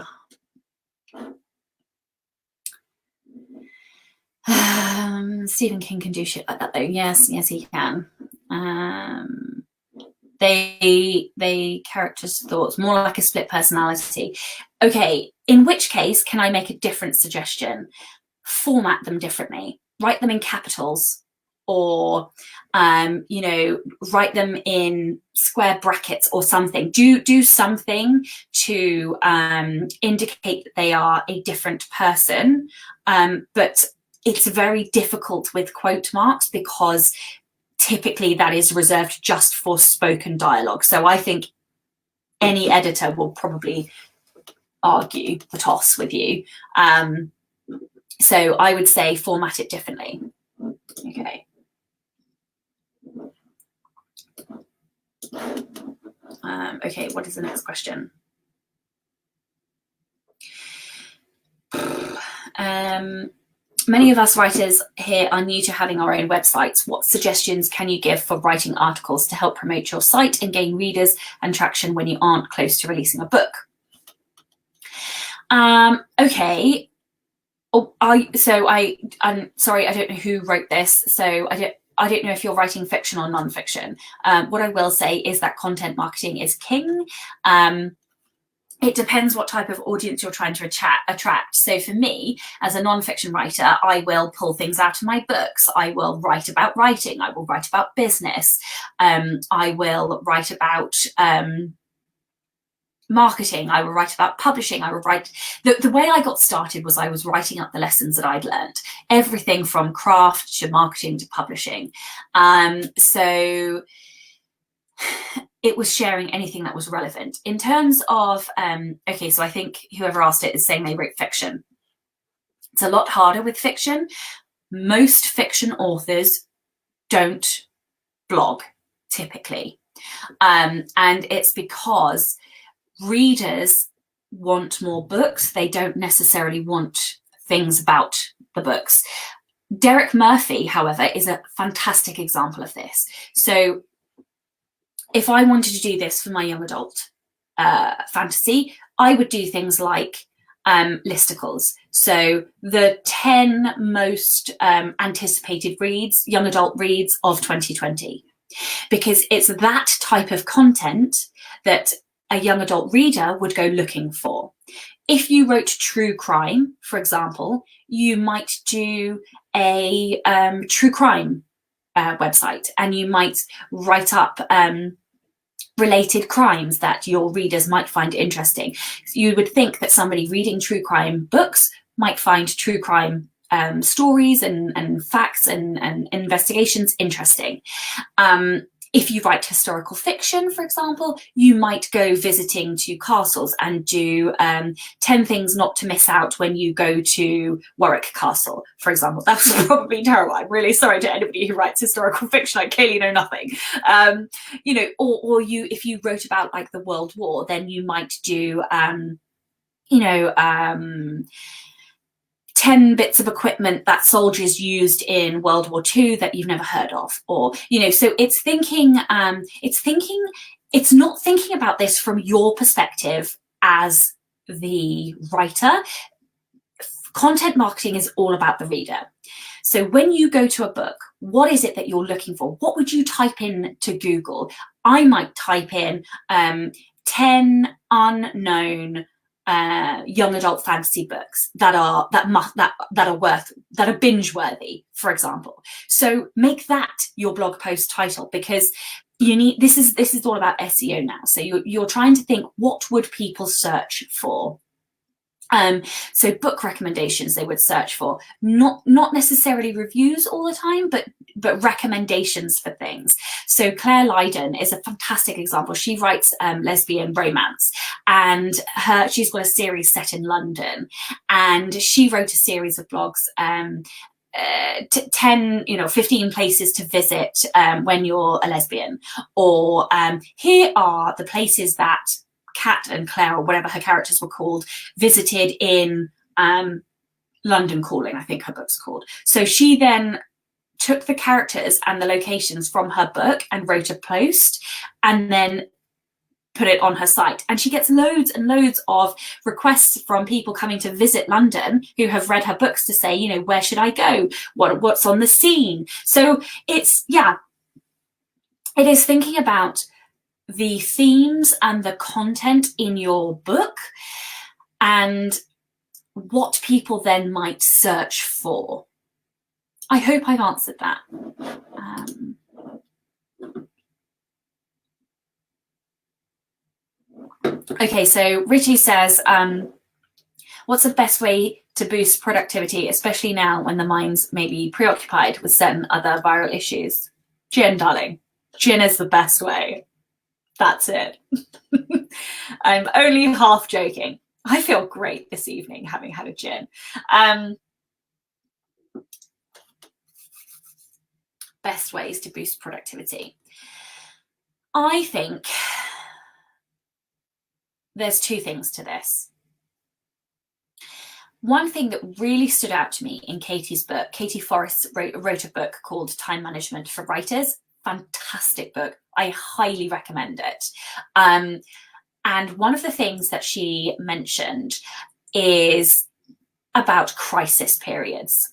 Stephen King can do shit like that though. Yes, he can. They characters' thoughts, more like a split personality. Okay, in which case can I make a different suggestion? Format them differently. Write them in capitals, or write them in square brackets or something. Do something to indicate that they are a different person. But it's very difficult with quote marks because typically that is reserved just for spoken dialogue. So I think any editor will probably argue the toss with you. So I would say format it differently. Okay. Okay, what is the next question? Many of us writers here are new to having our own websites. What suggestions can you give for writing articles to help promote your site and gain readers and traction when you aren't close to releasing a book? Okay. I'm sorry, I don't know who wrote this, so I don't know if you're writing fiction or non-fiction. What I will say is that content marketing is king. It depends what type of audience you're trying to attract. So for me, as a non-fiction writer, I will pull things out of my books. I will write about writing. I will write about business. I will write about marketing. I will write about publishing. I will write. The way I got started was I was writing up the lessons that I'd learned, everything from craft to marketing to publishing. So it was sharing anything that was relevant. In terms of, okay, so I think whoever asked it is saying they wrote fiction. It's a lot harder with fiction. Most fiction authors don't blog, typically. And it's because readers want more books. They don't necessarily want things about the books. Derek Murphy, however, is a fantastic example of this. So if I wanted to do this for my young adult fantasy, I would do things like listicles. So the 10 most anticipated reads, young adult reads of 2020, because it's that type of content that a young adult reader would go looking for. If you wrote true crime, for example, you might do a true crime website, and you might write up related crimes that your readers might find interesting. You would think that somebody reading true crime books might find true crime stories and facts and investigations interesting. If you write historical fiction, for example, you might go visiting to castles and do 10 things not to miss out when you go to Warwick Castle, for example. That was probably terrible. I'm really sorry to anybody who writes historical fiction. I clearly know nothing. Or if you wrote about like the World War, then you might do, 10 bits of equipment that soldiers used in World War II that you've never heard of, or, so it's thinking, it's not thinking about this from your perspective as the writer. Content marketing is all about the reader. So when you go to a book, what is it that you're looking for? What would you type in to Google? I might type in 10 unknown young adult fantasy books that are binge worthy, for example. So make that your blog post title, because you need, this is all about SEO now. So you're trying to think, what would people search for? So book recommendations they would search for, not necessarily reviews all the time, but recommendations for things. So Claire Lydon is a fantastic example. She writes lesbian romance, and she's got a series set in London, and she wrote a series of blogs, 10, 15 places to visit when you're a lesbian, or here are the places that Kat and Claire, or whatever her characters were called, visited in London Calling, I think her book's called. So she then took the characters and the locations from her book and wrote a post and then put it on her site. And she gets loads and loads of requests from people coming to visit London who have read her books to say, you know, where should I go? What's on the scene? So it's, yeah, it is thinking about the themes and the content in your book and what people then might search for. I hope I've answered that. Okay, so Richie says, what's the best way to boost productivity, especially now when the mind's maybe preoccupied with certain other viral issues? Gin, darling. Gin is the best way. That's it. I'm only half joking. I feel great this evening having had a gin. Best ways to boost productivity. I think there's two things to this. One thing that really stood out to me in Katie's book, Katie Forrest wrote a book called Time Management for Writers. Fantastic book. I highly recommend it. And one of the things that she mentioned is about crisis periods.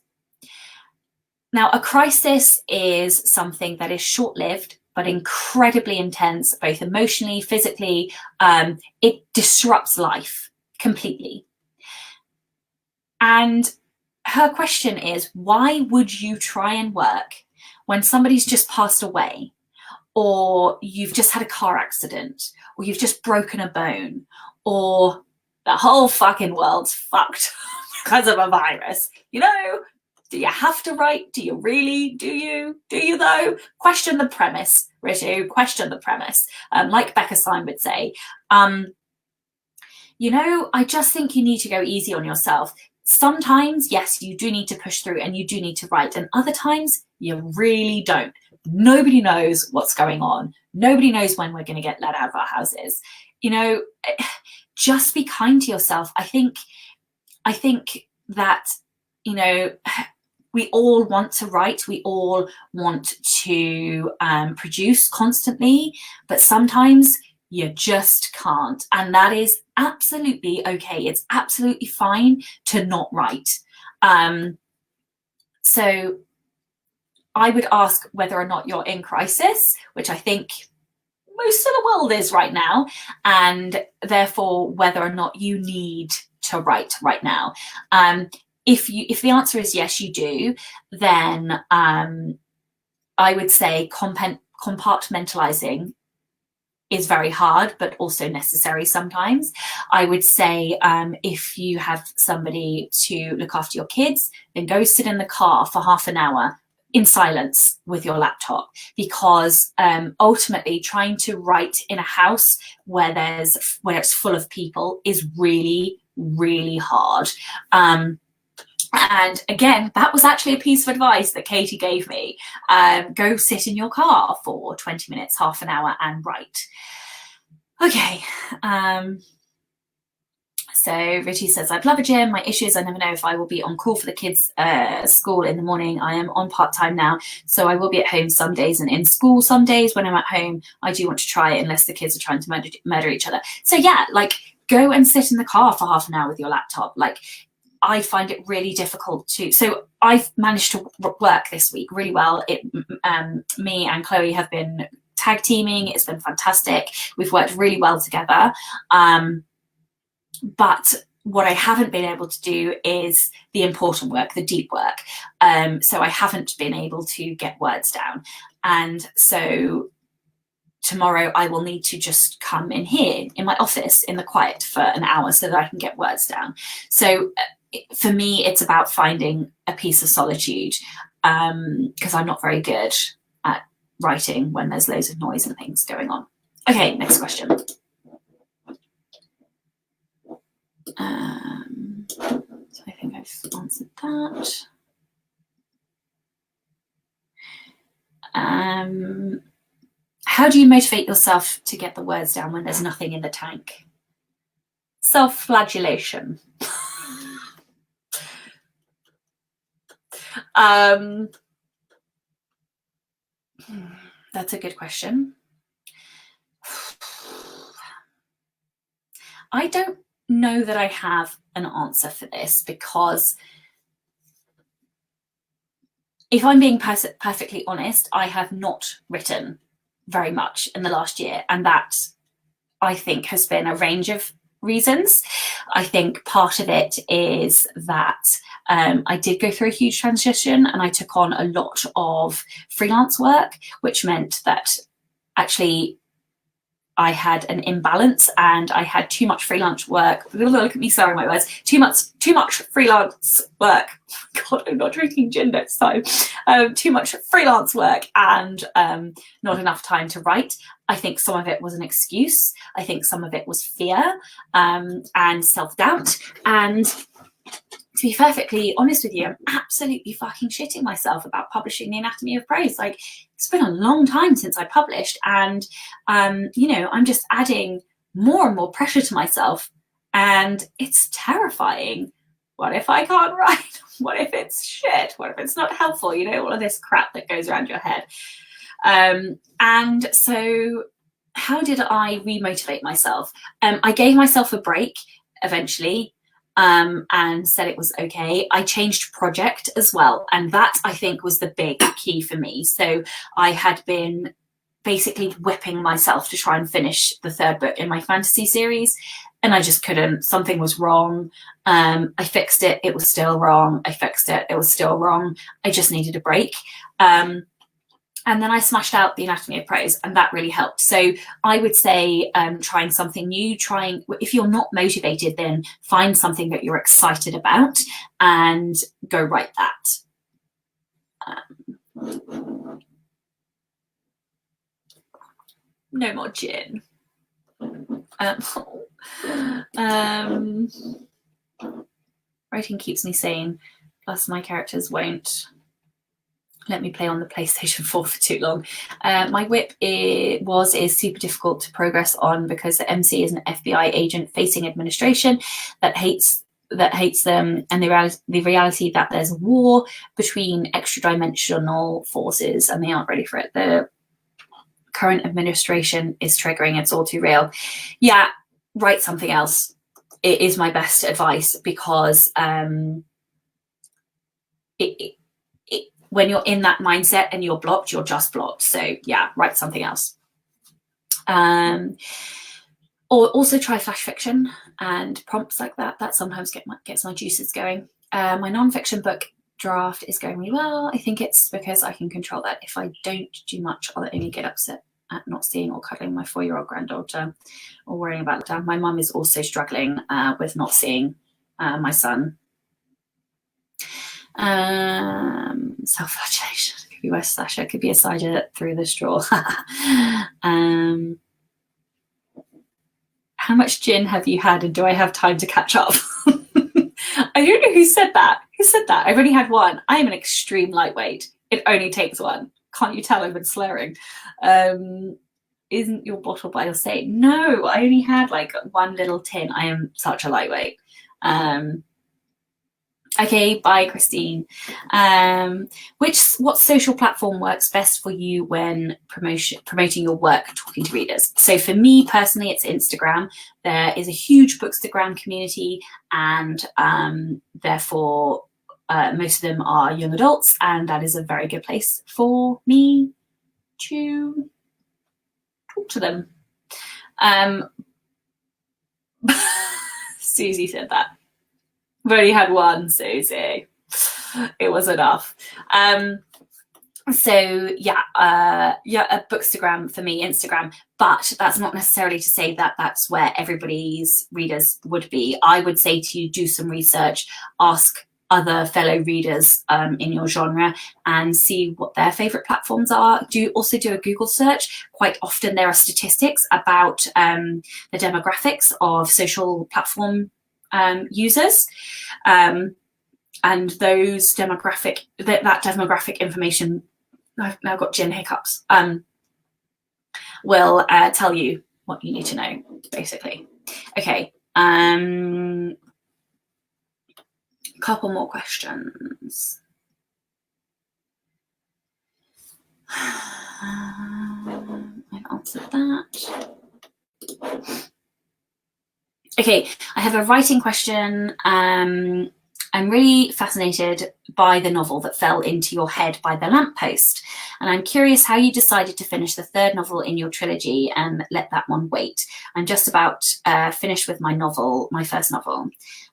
Now, a crisis is something that is short-lived, but incredibly intense, both emotionally, physically. It disrupts life completely. And her question is, why would you try and work when somebody's just passed away, or you've just had a car accident, or you've just broken a bone, or the whole fucking world's fucked because of a virus? You know, do you have to write? Do you really? Do you? Do you though? Question the premise, Ritu. Question the premise. Like Becca Syme would say, you know, I just think you need to go easy on yourself. Sometimes, yes, you do need to push through and you do need to write, and other times you really don't. Nobody knows what's going on. Nobody knows when we're going to get let out of our houses. You know, just be kind to yourself. I think that, you know, we all want to write, we all want to produce constantly, but sometimes you just can't. And that is absolutely okay. It's absolutely fine to not write. So I would ask whether or not you're in crisis, which I think most of the world is right now, and therefore whether or not you need to write right now. If the answer is yes, you do, then I would say compartmentalizing is very hard, but also necessary sometimes. I would say if you have somebody to look after your kids, then go sit in the car for half an hour in silence with your laptop, because ultimately trying to write in a house where it's full of people is really, really hard. And again, that was actually a piece of advice that Katie gave me. Go sit in your car for 20 minutes, half an hour, and write. Okay. So Richie says, I'd love a gym. My issue is I never know if I will be on call for the kids' school in the morning. I am on part-time now, so I will be at home some days and in school some days. When I'm at home, I do want to try it unless the kids are trying to murder each other. So yeah, like, go and sit in the car for half an hour with your laptop. Like, I find it really difficult to. So I've managed to work this week really well. Me and Chloe have been tag teaming. It's been fantastic. We've worked really well together. But what I haven't been able to do is the important work, the deep work. So I haven't been able to get words down. And so tomorrow I will need to just come in here in my office in the quiet for an hour so that I can get words down. So for me, it's about finding a piece of solitude, because I'm not very good at writing when there's loads of noise and things going on. Okay, next question. So I think I've answered that. How do you motivate yourself to get the words down when there's nothing in the tank? self-flagellation. That's a good question. I don't know that I have an answer for this, because if I'm being perfectly honest, I have not written very much in the last year, and that, I think, has been a range of reasons. I think part of it is that I did go through a huge transition, and I took on a lot of freelance work, which meant that actually I had an imbalance, and I had too much freelance work. Look at me, sorry, my words. Too much freelance work. God, I'm not drinking gin next time. Too much freelance work and not enough time to write. I think some of it was an excuse. I think some of it was fear and self-doubt. And to be perfectly honest with you, I'm absolutely fucking shitting myself about publishing The Anatomy of Praise. Like, it's been a long time since I published, and you know, I'm just adding more and more pressure to myself, and it's terrifying. What if I can't write? What if it's shit? What if it's not helpful? You know, all of this crap that goes around your head. And so how did I remotivate myself? I gave myself a break eventually, and said it was okay. I changed project as well, and that, I think, was the big key for me. So I had been basically whipping myself to try and finish the third book in my fantasy series, and I just couldn't. Something was wrong. I fixed it, it was still wrong. I fixed it, it was still wrong. I just needed a break. And then I smashed out The Anatomy of Praise, and that really helped. So I would say trying something new, if you're not motivated, then find something that you're excited about and go write that. No more gin. Writing keeps me sane, plus my characters won't let me play on the PlayStation 4 for too long. My whip is super difficult to progress on, because the MC is an FBI agent facing administration that hates them, and the reality that there's a war between extra-dimensional forces, and they aren't ready for it. The current administration is triggering. It's all too real. Yeah, write something else. It is my best advice, because when you're in that mindset and you're blocked, you're just blocked. So yeah, write something else. Or also try flash fiction and prompts like that. That sometimes gets my juices going. My non-fiction book draft is going really well. I think it's because I can control that. If I don't do much, I'll only get upset at not seeing or cuddling my 4-year-old granddaughter, or worrying about that. My mum is also struggling with not seeing my son. Self-flagellation could be worse. Sasha could be a cider through the straw. How much gin have you had, and do I have time to catch up? I don't know who said that. Who said that? I've only had one. I am an extreme lightweight. It only takes one. Can't you tell I've been slurring? Isn't your bottle by your state? No, I only had like one little tin. I am such a lightweight. Okay, bye, Christine. What social platform works best for you when promoting your work, talking to readers? So for me personally, it's Instagram. There is a huge Bookstagram community, and therefore most of them are young adults, and that is a very good place for me to talk to them. Susie said that. I've only had one, Susie. It was enough. So yeah, a Bookstagram for me, Instagram, but that's not necessarily to say that that's where everybody's readers would be. I would say to you, do some research, ask other fellow readers in your genre, and see what their favorite platforms are. Also do a Google search. Quite often there are statistics about the demographics of social platform users, and those demographic information, I've now got gin hiccups, will tell you what you need to know, basically. Okay, Couple more questions. I've answered that. Okay, I have a writing question. I'm really fascinated by the novel that fell into your head by the lamppost, and I'm curious how you decided to finish the third novel in your trilogy and let that one wait. I'm just about finished with my first novel.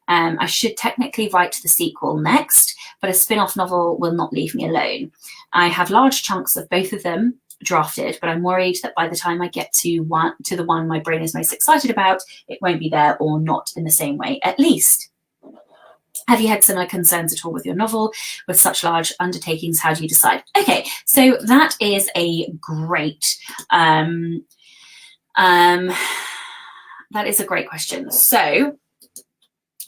I should technically write the sequel next, but a spin-off novel will not leave me alone. I have large chunks of both of them drafted, but I'm worried that by the time I get to the one my brain is most excited about, it won't be there, or not in the same way, at least. Have you had similar concerns at all with your novel? With such large undertakings, how do you decide? Okay, so that is a great that is a great question. So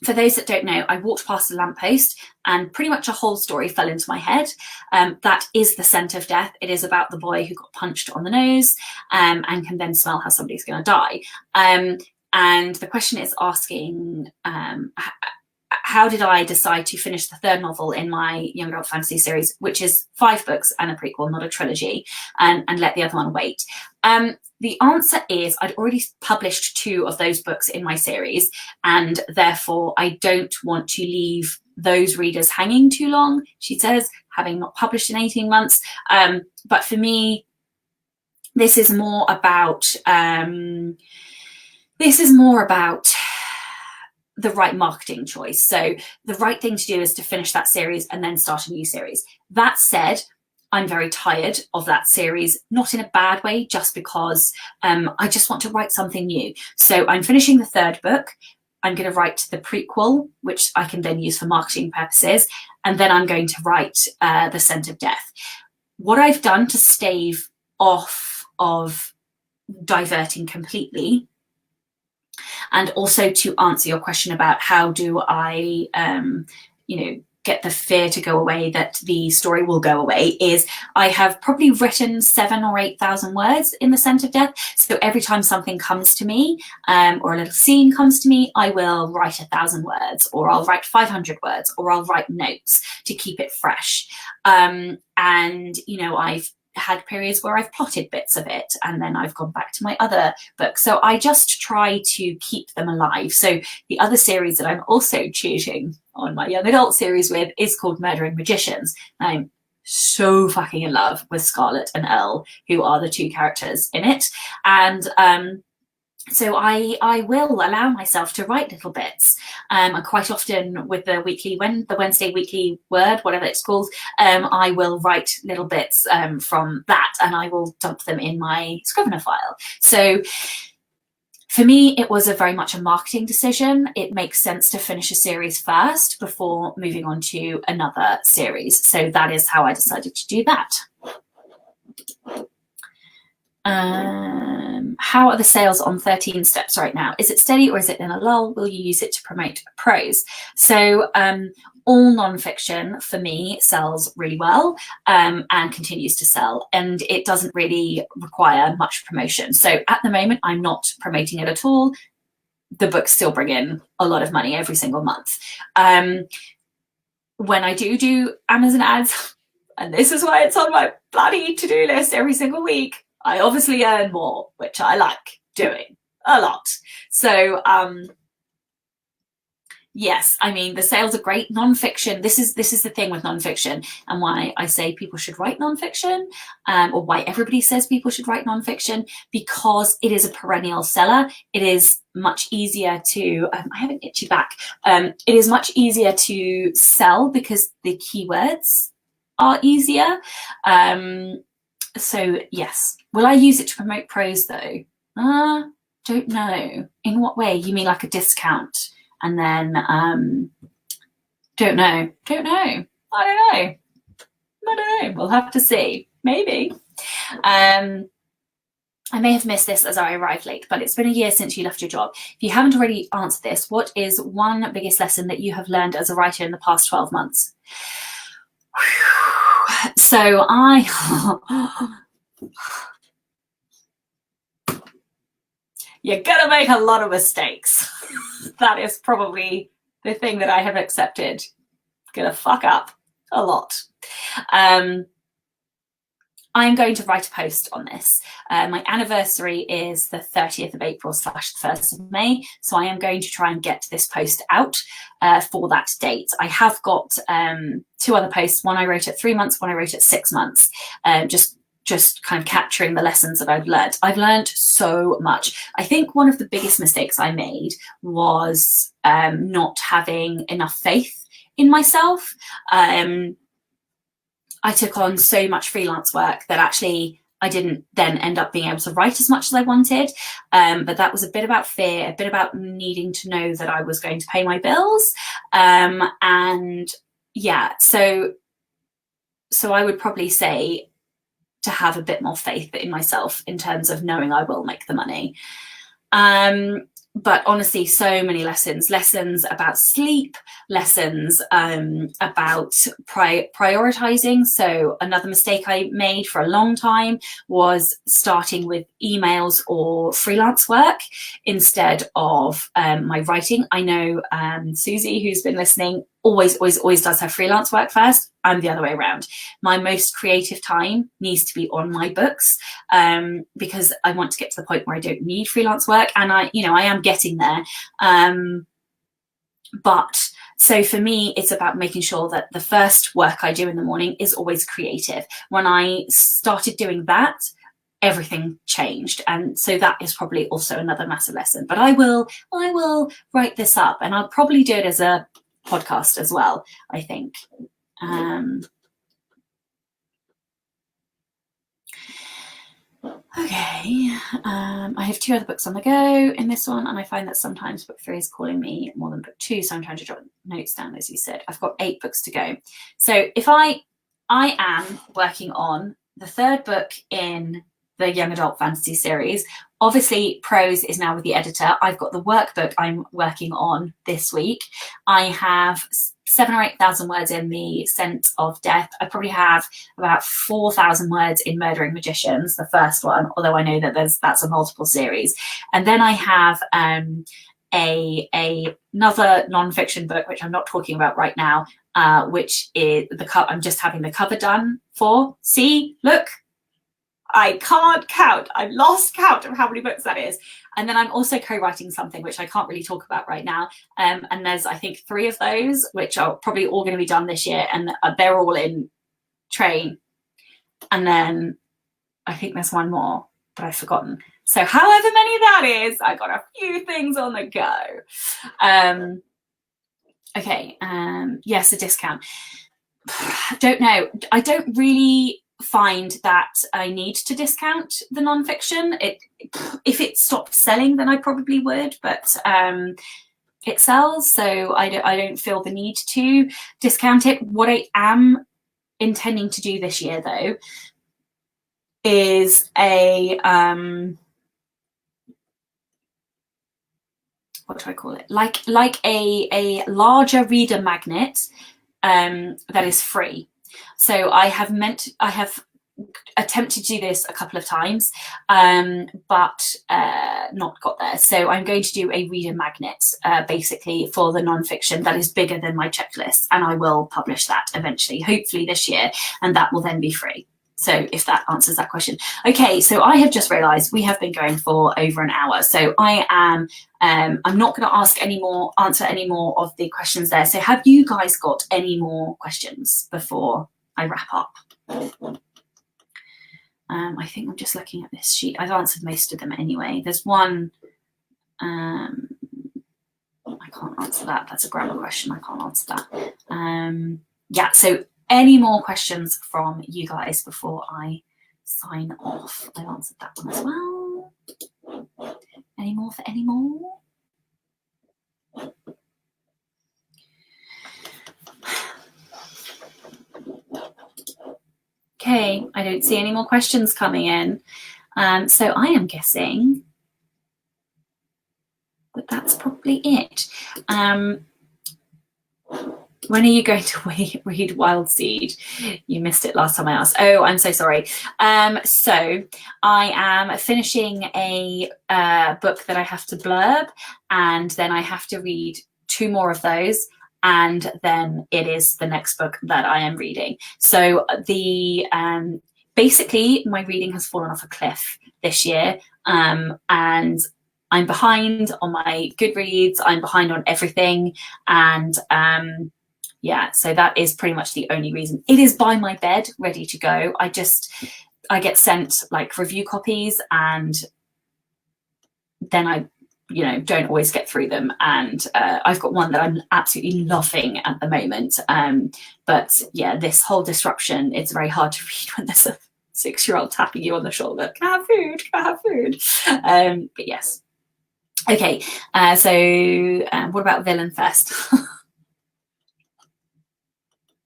for those that don't know, I walked past a lamppost and pretty much a whole story fell into my head. That is The Scent of Death. It is about the boy who got punched on the nose and can then smell how somebody's going to die. And the question is asking, how did I decide to finish the third novel in my young adult fantasy series, which is 5 books and a prequel, not a trilogy, and let the other one wait? The answer is I'd already published 2 of those books in my series, and therefore I don't want to leave those readers hanging too long, she says, having not published in 18 months. But for me, this is more about the right marketing choice. So the right thing to do is to finish that series and then start a new series. That said, I'm very tired of that series, not in a bad way, just because I just want to write something new. So I'm finishing the 3rd book. I'm going to write the prequel, which I can then use for marketing purposes. And then I'm going to write The Scent of Death. What I've done to stave off of diverting completely, and also to answer your question about how do I, get the fear to go away that the story will go away, is I have probably written 7,000 or 8,000 words in The Scent of Death. So every time something comes to me, or a little scene comes to me, I will write 1,000 words, or I'll write 500 words, or I'll write notes to keep it fresh. And, I've had periods where I've plotted bits of it and then I've gone back to my other book. So I just try to keep them alive. So the other series that I'm also cheating on my young adult series with is called Murdering Magicians. I'm so fucking in love with Scarlett and Earl, who are the 2 characters in it. And so I will allow myself to write little bits. And quite often with the Wednesday weekly word, whatever it's called, I will write little bits from that, and I will dump them in my Scrivener file. So for me, it was very much a marketing decision. It makes sense to finish a series first before moving on to another series. So that is how I decided to do that. How are the sales on 13 Steps right now? Is it steady or is it in a lull? Will you use it to promote prose? So all nonfiction for me sells really well and continues to sell, and it doesn't really require much promotion. So at the moment, I'm not promoting it at all. The books still bring in a lot of money every single month. When I do Amazon ads, and this is why it's on my bloody to-do list every single week, I obviously earn more, which I like doing a lot. So yes, I mean, the sales are great. Nonfiction, this is the thing with nonfiction, and why I say people should write nonfiction, or why everybody says people should write nonfiction, because it is a perennial seller. It is much easier to, I have an itchy back. It is much easier to sell because the keywords are easier. So yes. Will I use it to promote prose though? Don't know. In what way? You mean like a discount? And then, don't know. I don't know. We'll have to see. Maybe. I may have missed this as I arrived late, but it's been a year since you left your job. If you haven't already answered this, what is one biggest lesson that you have learned as a writer in the past 12 months? So you're gonna make a lot of mistakes. That is probably the thing that I have accepted. Gonna fuck up a lot. I'm going to write a post on this. My anniversary is the 30th of April / the 1st of May. So I am going to try and get this post out for that date. I have got 2 other posts. One I wrote at 3 months, one I wrote at 6 months. Just kind of capturing the lessons that I've learned. I've learned so much. I think one of the biggest mistakes I made was not having enough faith in myself. I took on so much freelance work that actually I didn't then end up being able to write as much as I wanted. But that was a bit about fear, a bit about needing to know that I was going to pay my bills. And yeah, so I would probably say to have a bit more faith in myself in terms of knowing I will make the money. But honestly, so many lessons about sleep, lessons about prioritizing. So another mistake I made for a long time was starting with emails or freelance work instead of my writing. I know Susie, who's been listening, always does her freelance work first. I'm the other way around. My most creative time needs to be on my books because I want to get to the point where I don't need freelance work, and I am getting there. But so for me, it's about making sure that the first work I do in the morning is always creative. When I started doing that, everything changed, and so that is probably also another massive lesson. But I will write this up, and I'll probably do it as a podcast as well, I think. Okay, I have 2 other books on the go in this one, and I find that sometimes book 3 is calling me more than book 2, so I'm trying to jot notes down, as you said. I've got 8 books to go. So if I am working on the 3rd book in the young adult fantasy series. Obviously, prose is now with the editor. I've got the workbook I'm working on this week. I have 7,000 or 8,000 words in The Scent of Death. I probably have about 4,000 words in Murdering Magicians, the first one, although I know that that's a multiple series. And then I have another non-fiction book, which I'm not talking about right now, which is I'm just having the cover done for. See, look, I can't count. I've lost count of how many books that is. And then I'm also co-writing something, which I can't really talk about right now. And there's, I think, 3 of those, which are probably all going to be done this year. And they're all in train. And then I think there's one more, but I've forgotten. So however many that is, I got a few things on the go. Okay. Yes, a discount. Don't know. I don't really find that I need to discount the non-fiction. If it stopped selling, then I probably would, but it sells, so I don't feel the need to discount it. What I am intending to do this year, though, is a what do I call it? Like a larger reader magnet that is free. So I have attempted to do this a couple of times, but not got there. So I'm going to do a reader magnet, basically, for the non-fiction that is bigger than my checklist, and I will publish that eventually, hopefully this year, and that will then be free. So if that answers that question. Okay, so I have just realised we have been going for over an hour. So I'm not going to answer any more of the questions there. So have you guys got any more questions before I wrap up? I think I'm just looking at this sheet. I've answered most of them anyway. There's one, I can't answer that. That's a grammar question. I can't answer that. Yeah, so any more questions from you guys before I sign off? I answered that one as well. Any more for any more? Okay, I don't see any more questions coming in. So I am guessing that that's probably it. When are you going to read Wild Seed? You missed it last time I asked. Oh, I'm so sorry. So I am finishing a book that I have to blurb, and then I have to read 2 more of those, and then it is the next book that I am reading. So the basically my reading has fallen off a cliff this year, and I'm behind on my Goodreads, I'm behind on everything, and yeah, so that is pretty much the only reason. It is by my bed, ready to go. I get sent like review copies, and then I, don't always get through them. And I've got one that I'm absolutely loving at the moment. But yeah, this whole disruption, it's very hard to read when there's a 6-year-old tapping you on the shoulder. Can I have food? Can I have food? But yes. Okay, so what about Villain Fest?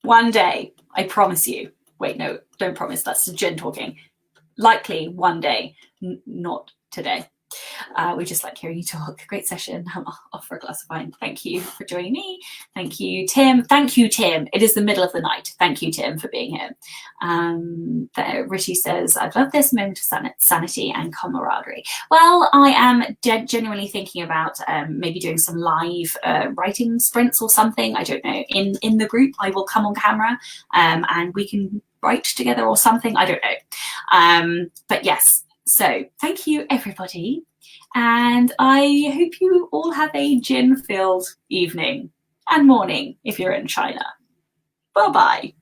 One day, I promise you. Wait, no, don't promise. That's Jen talking. Likely one day, not today. We just like hearing you talk. Great session. I'm off for a glass of wine. Thank you for joining me. Thank you, Tim. Thank you, Tim. It is the middle of the night. Thank you, Tim, for being here. Richie says, I've loved this moment of sanity and camaraderie. Well, I am genuinely thinking about maybe doing some live writing sprints or something. I don't know. In the group, I will come on camera and we can write together or something. I don't know. But yes. So thank you, everybody. And I hope you all have a gin-filled evening and morning if you're in China. Bye-bye.